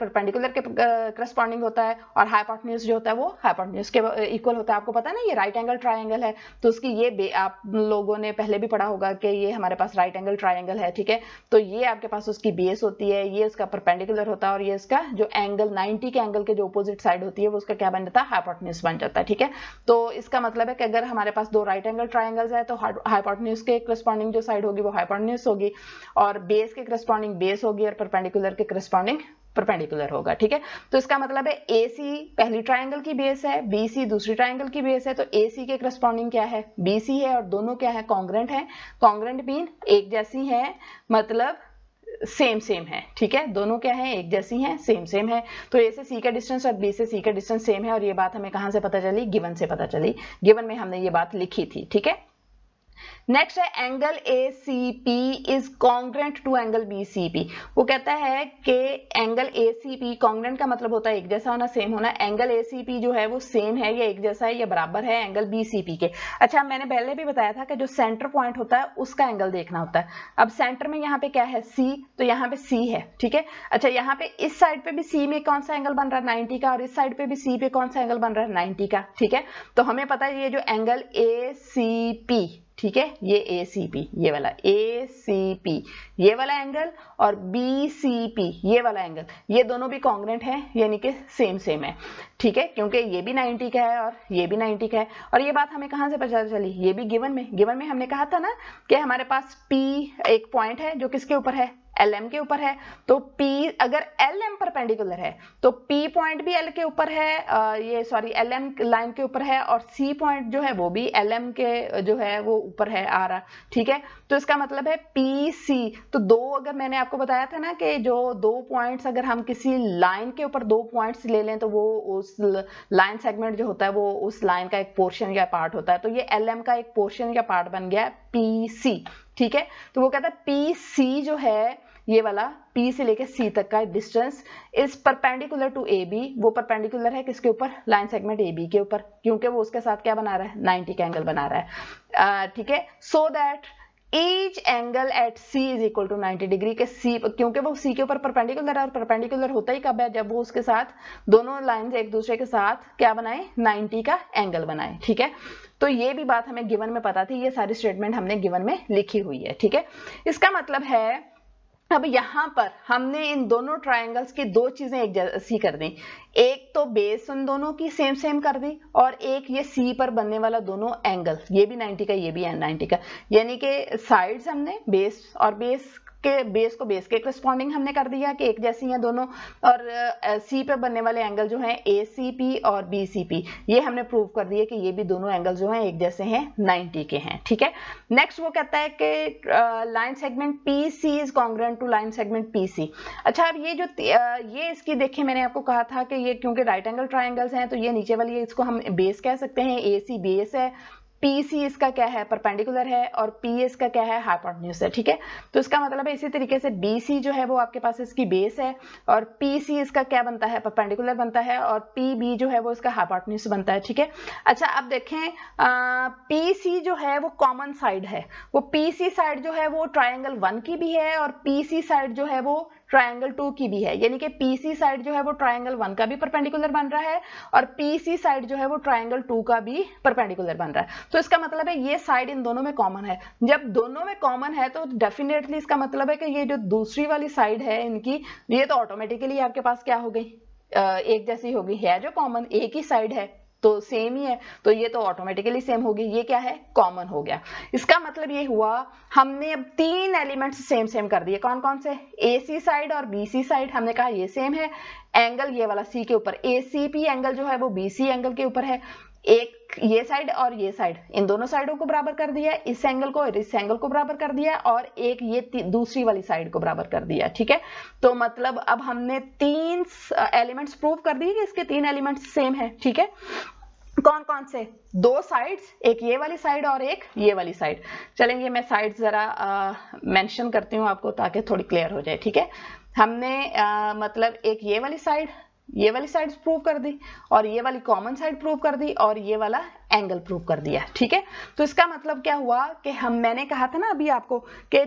के करस्पॉन्डिंग होता है, और हाइपोटेन्यूज जो होता है वो हाइपोटेन्यूज के इक्वल होता है। आपको पता है ना ये राइट एंगल ट्रायंगल है, तो उसकी ये आप लोगों ने पहले भी पढ़ा होगा कि ये हमारे पास राइट एंगल ट्रायंगल है, ठीक है। तो ये आपके पास उसकी बेस होती है, ये उसका परपेंडिकुलर होता है, और ये इसका जो एंगल 90 के एंगल के जो अपोजिट साइड होती है वो उसका क्या बन जाता है, हाइपोटेन्यूज बन जाता है, ठीक है। तो इसका मतलब है कि अगर हमारे पास 2 राइट एंगल ट्रायंगल्स है तो हाइपोटेन्यूज के करस्पॉन्डिंग जो साइड होगी वो हाइपोटेन्यूज होगी, और बेस के करस्पॉन्डिंग बेस होगी, और परपेंडिकुलर के करस्पॉन्डिंग परपेंडिकुलर होगा, ठीक है। तो इसका मतलब है ए सी पहली ट्रायंगल की बेस है, बी सी दूसरी ट्रायंगल की बेस है, तो ए सी के करस्पॉन्डिंग क्या है, बी सी है, और दोनों क्या है, कॉन्ग्रेंट है। कॉन्ग्रेंट मीन एक जैसी है, मतलब सेम है, ठीक है। दोनों क्या है, एक जैसी हैं, सेम है। तो ए से सी का डिस्टेंस और बी से सी का डिस्टेंस सेम है, और ये बात हमें कहां से पता चली, गिवन से पता चली, गिवन में हमने ये बात लिखी थी, ठीक है। नेक्स्ट है angle ACP is congruent to angle BCP। वो कहता है कि एंगल ACP, कॉन्ग्रेंट का मतलब होता है एक जैसा होना, सेम होना। एंगल ACP जो है वो सेम है या एक जैसा है या बराबर है एंगल BCP के। अच्छा, मैंने पहले भी बताया था कि जो सेंटर पॉइंट होता है उसका एंगल देखना होता है। अब सेंटर में यहाँ पे क्या है, C, तो यहाँ पे C है, ठीक है। अच्छा, यहाँ पे इस साइड पे भी C में कौन सा एंगल बन रहा है, 90 का, और इस साइड पे भी C पे कौन सा एंगल बन रहा है, 90 का, ठीक है। तो हमें पता है ये जो एंगल ACP, ठीक है, ये ACP, ये वाला ACP, ये वाला एंगल, और BCP, ये वाला एंगल, ये दोनों भी कॉन्ग्रेंट है, यानी कि सेम सेम है, ठीक है, क्योंकि ये भी 90 का है और ये भी 90 का है। और ये बात हमें कहाँ से पता चली, ये भी गिवन में हमने कहा था ना कि हमारे पास P एक पॉइंट है जो किसके ऊपर है, LM के ऊपर है। तो P अगर LM परपेंडिकुलर है तो P पॉइंट भी L के ऊपर है, ये सॉरी LM लाइन के ऊपर है, और C पॉइंट जो है वो भी LM के जो है वो ऊपर है, आ रहा, ठीक है। तो इसका मतलब है PC। तो दो, अगर मैंने आपको बताया था ना कि जो दो पॉइंट्स अगर हम किसी लाइन के ऊपर दो पॉइंट्स ले लें तो वो उस लाइन सेगमेंट जो होता है वो उस लाइन का एक पोर्शन या पार्ट होता है। तो ये LM का एक पोर्शन या पार्ट बन गया PC, ठीक है। तो वो कहता है PC जो है ये वाला P से लेके C तक का distance is perpendicular to AB। वो परपेंडिकुलर है किसके ऊपर, लाइन सेगमेंट AB के ऊपर, क्योंकि वो उसके साथ क्या बना रहा है, 90 का एंगल बना रहा है, ठीक है। So that each angle at C is equal to 90 degree के C, क्योंकि वो C के ऊपर परपेंडिकुलर है, और परपेंडिकुलर होता ही कब है, जब वो उसके साथ दोनों लाइंस एक दूसरे के साथ क्या बनाए, 90 का एंगल बनाए, ठीक है। तो ये भी बात हमें गिवन में पता थी, ये सारी स्टेटमेंट हमने गिवन में लिखी हुई है, ठीक है। इसका मतलब है अब यहां पर हमने इन दोनों ट्रायंगल्स की दो चीजें एक जैसी कर दी, एक तो बेस उन दोनों की सेम सेम कर दी, और एक ये C पर बनने वाला दोनों एंगल, ये भी 90 का ये भी 90 का, यानी कि साइड्स हमने बेस और बेस को बेस के करस्पॉन्डिंग हमने कर दिया कि एक जैसी हैं दोनों, और C पे बनने वाले एंगल जो हैं ACP और BCP, ये हमने प्रूव कर दिए कि ये भी दोनों एंगल जो हैं एक जैसे हैं, 90 के हैं, ठीक है। नेक्स्ट वो कहता है कि line segment PC is congruent to line segment PC। अच्छा, अब ये जो ये इसकी देखिए, मैंने आपको कहा था कि ये क्योंकि राइट एंगल ट्रायंगल्स हैं तो ये नीचे वाली है, इसको हम बेस कह सकते हैं, AC बेस है, PC इसका क्या है, परपेंडिकुलर है, और PS इसका क्या है, हाइपोटेन्यूज है, ठीक है। तो इसका मतलब है इसी तरीके से BC जो है वो आपके पास इसकी बेस है, और PC इसका क्या बनता है, परपेंडिकुलर बनता है, और PB जो है वो इसका हाइपोटेन्यूज बनता है, ठीक है। अच्छा, अब देखें PC जो है वो कॉमन साइड है, वो PC साइड जो है वो ट्रायंगल 1 की भी है, और PC साइड जो है वो ट्रायंगल 2 की भी है, यानी कि PC साइड जो है वो ट्रायंगल 1 का भी परपेंडिकुलर बन रहा है, और PC साइड जो है वो ट्रायंगल 2 का भी परपेंडिकुलर बन रहा है। तो इसका मतलब है ये साइड इन दोनों में कॉमन है। जब दोनों में कॉमन है तो डेफिनेटली इसका मतलब है कि ये जो दूसरी वाली साइड है इनकी, ये तो ऑटोमेटिकली आपके पास क्या हो गई, एक जैसी होगी, है जो कॉमन, एक ही साइड है तो सेम ही है, तो ये तो ऑटोमेटिकली सेम होगी, ये क्या है, कॉमन हो गया। इसका मतलब ये हुआ हमने अब तीन एलिमेंट्स सेम सेम कर दिए, कौन कौन से, AC साइड और BC साइड, हमने कहा ये सेम है, एंगल ये वाला C के ऊपर, ACP एंगल जो है वो BC एंगल के ऊपर है, एक ये साइड और ये साइड, इन दोनों साइडों को बराबर कर दिया, इस एंगल को और इस एंगल को बराबर कर दिया, और एक ये दूसरी वाली साइड को बराबर कर दिया, ठीक है। तो मतलब अब हमने तीन एलिमेंट्स प्रूव कर दिए कि इसके तीन एलिमेंट्स सेम है, ठीक है। कौन कौन से, दो साइड्स, एक ये वाली साइड और एक ये वाली साइड। चलेंगे मैं साइड्स जरा मेंशन करती हूँ आपको ताकि थोड़ी क्लियर हो जाए, ठीक है। हमने मतलब एक ये वाली साइड प्रूव कर दी, और ये वाली कॉमन साइड प्रूव कर दी, और ये वाला एंगल प्रूव कर दिया, ठीक है। तो इसका मतलब क्या हुआ कि मैंने कहा था ना अभी आपको कि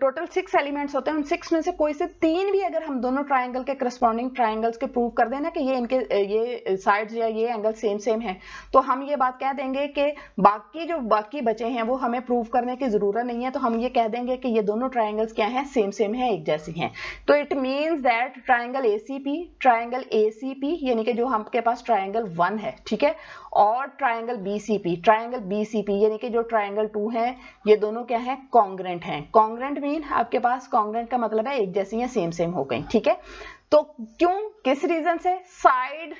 टोटल 6 एलिमेंट्स होते हैं, उन 6 में से कोई से 3 भी अगर हम दोनों ट्रायंगल के करस्पॉन्डिंग ट्रायंगल्स के प्रूव कर देना कि ये इनके ये साइड्स या ये एंगल सेम सेम है, तो हम ये बात कह देंगे कि बाकी बचे हैं वो हमें प्रूव करने की जरूरत नहीं है, तो हम ये कह देंगे कि ये दोनों ट्रायंगल्स क्या हैं, सेम सेम है, एक जैसी हैं। तो it means that triangle ACP यानी कि जो हमके पास ट्रायंगल 1 है, ठीक है, और ट्रायंगल BCP यानी कि जो ट्रायंगल 2 है, ये दोनों क्या है, कॉन्ग्रेंट हैं। कॉन्ग्रेंट मीन आपके पास, कॉन्ग्रेंट का मतलब है एक जैसी या सेम सेम हो गई, ठीक है। तो क्यों, किस रीजन से, side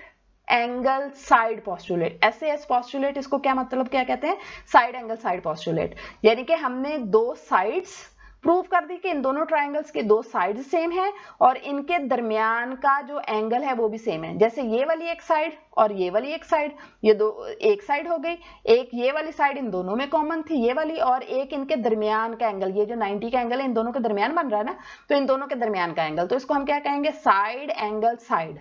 angle side postulate, SAS postulate, इसको क्या मतलब क्या कहते हैं, साइड एंगल साइड पोस्टुलेट, यानी कि हमने दो साइड्स प्रूव कर दी कि इन दोनों ट्राइंगल्स के दो साइड सेम है और इनके दरमियान का जो एंगल है वो भी सेम है। जैसे ये वाली एक साइड और ये वाली एक साइड, ये दो एक साइड हो गई, एक ये वाली साइड इन दोनों में कॉमन थी ये वाली, और एक इनके दरमियान का एंगल, ये जो 90 का एंगल है इन दोनों के दरमियान बन रहा है ना, तो इन दोनों के दरमियान का एंगल, तो इसको हम क्या कहेंगे, side angle side,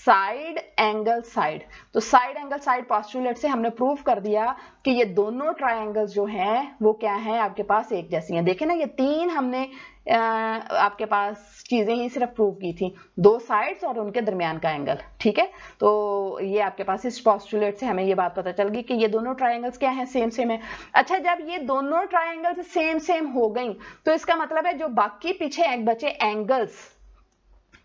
side angle side. तो साइड एंगल साइड पोस्टुलेट से हमने प्रूव कर दिया कि ये दोनों ट्रायंगल्स जो हैं वो क्या हैं, आपके पास एक जैसी हैं। देखें ना, ये तीन हमने आपके पास चीजें ही सिर्फ प्रूव की थी, दो साइड्स और उनके दरमियान का एंगल, ठीक है। तो ये आपके पास इस पोस्टुलेट से हमें ये बात पता चल गई कि ये दोनों ट्रायंगल्स क्या हैं, सेम सेम है। अच्छा, जब ये दोनों ट्रायंगल्स सेम सेम हो गई तो इसका मतलब है जो बाकी पीछे बचे एंगल्स,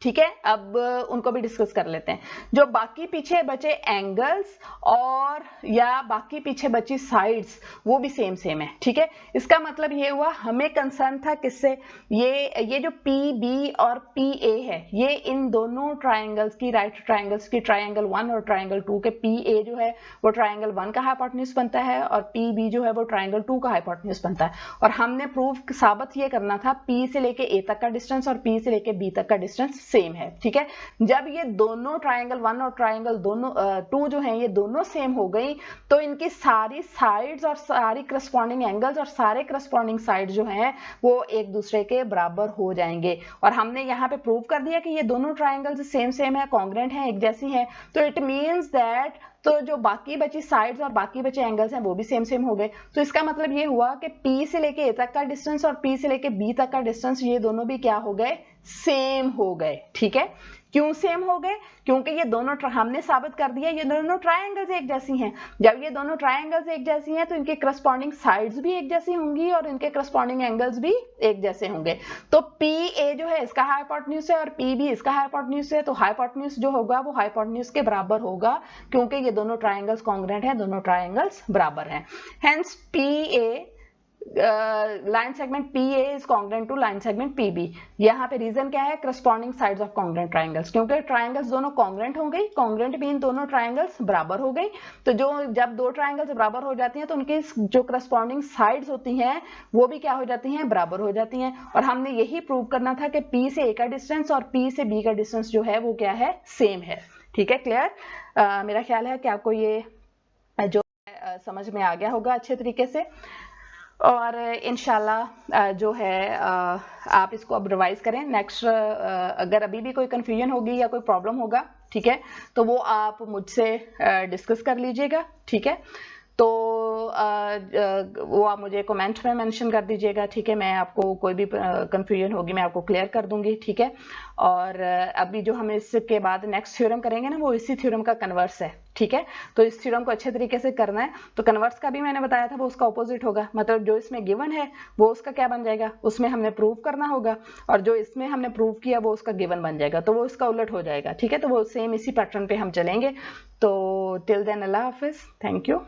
ठीक है, अब उनको भी डिस्कस कर लेते हैं। जो बाकी पीछे बचे एंगल्स और या बाकी पीछे बची साइड्स वो भी सेम सेम है, ठीक है। इसका मतलब ये हुआ हमें कंसर्न था किससे, ये जो पी बी और पी ए है, ये इन दोनों ट्राइंगल्स की, राइट ट्राइंगल्स की, ट्राइंगल 1 और ट्राइंगल 2 के पी ए जो है वो ट्राइंगल 1 का हाइपोटेन्यूज बनता है और पी बी जो है वो ट्राइंगल 2 का हाइपोटेन्यूज बनता है। और हमने प्रूफ साबित ये करना था पी से लेके ए तक का डिस्टेंस और पी से लेके बी तक का डिस्टेंस सेम है, ठीक है। जब ये दोनों ट्राइंगल 1 और ट्राइंगल दोनों 2 जो हैं ये दोनों सेम हो गई तो इनकी सारी साइड्स और सारी करस्पॉन्डिंग एंगल्स और सारे करस्पॉन्डिंग साइड जो हैं वो एक दूसरे के बराबर हो जाएंगे। और हमने यहाँ पे प्रूव कर दिया कि ये दोनों ट्राइंगल्स सेम सेम है, कॉन्ग्रेंट है, एक जैसी हैं। तो इट मींस दैट तो जो बाकी बची साइड्स और बाकी बचे एंगल्स हैं वो भी सेम सेम हो गए। तो इसका मतलब ये हुआ कि P से लेके A तक का डिस्टेंस और P से लेके B तक का डिस्टेंस ये दोनों भी क्या हो गए, सेम हो गए, ठीक है। क्यों सेम हो गए, क्योंकि ये दोनों हमने साबित कर दिया ये दोनों ट्रायंगल्स एक जैसी हैं। जब ये दोनों ट्रायंगल्स एक जैसी हैं तो इनके करस्पॉन्डिंग साइड्स भी एक जैसी होंगी और इनके करस्पॉन्डिंग एंगल्स भी एक जैसे होंगे। तो पी ए जो है इसका हाइपोटेन्यूज है और पी बी इसका हाइपोटेन्यूज है, तो हाइपोटेन्यूज जो होगा वो हाइपोटेन्यूज के बराबर होगा क्योंकि ये दोनों ट्रायंगल्स कॉन्ग्रेंट हैं, दोनों ट्रायंगल्स बराबर हैं। Hence P A line segment PA is congruent to line segment PB। यहाँ पे रीजन क्या है, corresponding sides of congruent triangles, क्योंकि ट्राइंगल्स दोनों कॉन्ग्रेंट हो गई, कॉन्ग्रेंट मीन दोनों ट्राइंगल्स बराबर हो गई। तो जो जब दो ट्राइंगल्स बराबर हो जाती हैं तो उनकी जो करस्पॉन्डिंग साइड्स होती हैं वो भी क्या हो जाती हैं, बराबर हो जाती हैं। और हमने यही प्रूव करना था कि P से A का डिस्टेंस और P से B का डिस्टेंस जो है वो क्या है, सेम है, ठीक है। क्लियर? मेरा ख्याल है कि आपको ये जो समझ में आ गया होगा अच्छे तरीके से। और इंशाल्लाह जो है आप इसको अब रिवाइज करें। नेक्स्ट अगर अभी भी कोई कंफ्यूजन होगी या कोई प्रॉब्लम होगा, ठीक है, तो वो आप मुझसे डिस्कस कर लीजिएगा, ठीक है। तो वो आप मुझे कमेंट में मेंशन कर दीजिएगा, ठीक है। मैं आपको कोई भी कंफ्यूजन होगी मैं आपको क्लियर कर दूंगी, ठीक है। और अभी जो हम इसके बाद नेक्स्ट थ्योरम करेंगे ना वो इसी थ्योरम का कन्वर्स है, ठीक है। तो इस थ्योरम को अच्छे तरीके से करना है। तो कन्वर्स का भी मैंने बताया था वो उसका ऑपोजिट होगा, मतलब जो इसमें गिवन है वो उसका क्या बन जाएगा, उसमें हमने प्रूव करना होगा, और जो इसमें हमने प्रूव किया वो उसका गिवन बन जाएगा, तो वो इसका उलट हो जाएगा, ठीक है। तो वो सेम इसी पैटर्न पे हम चलेंगे। तो टिल देन अल्लाह हाफिज, थैंक यू।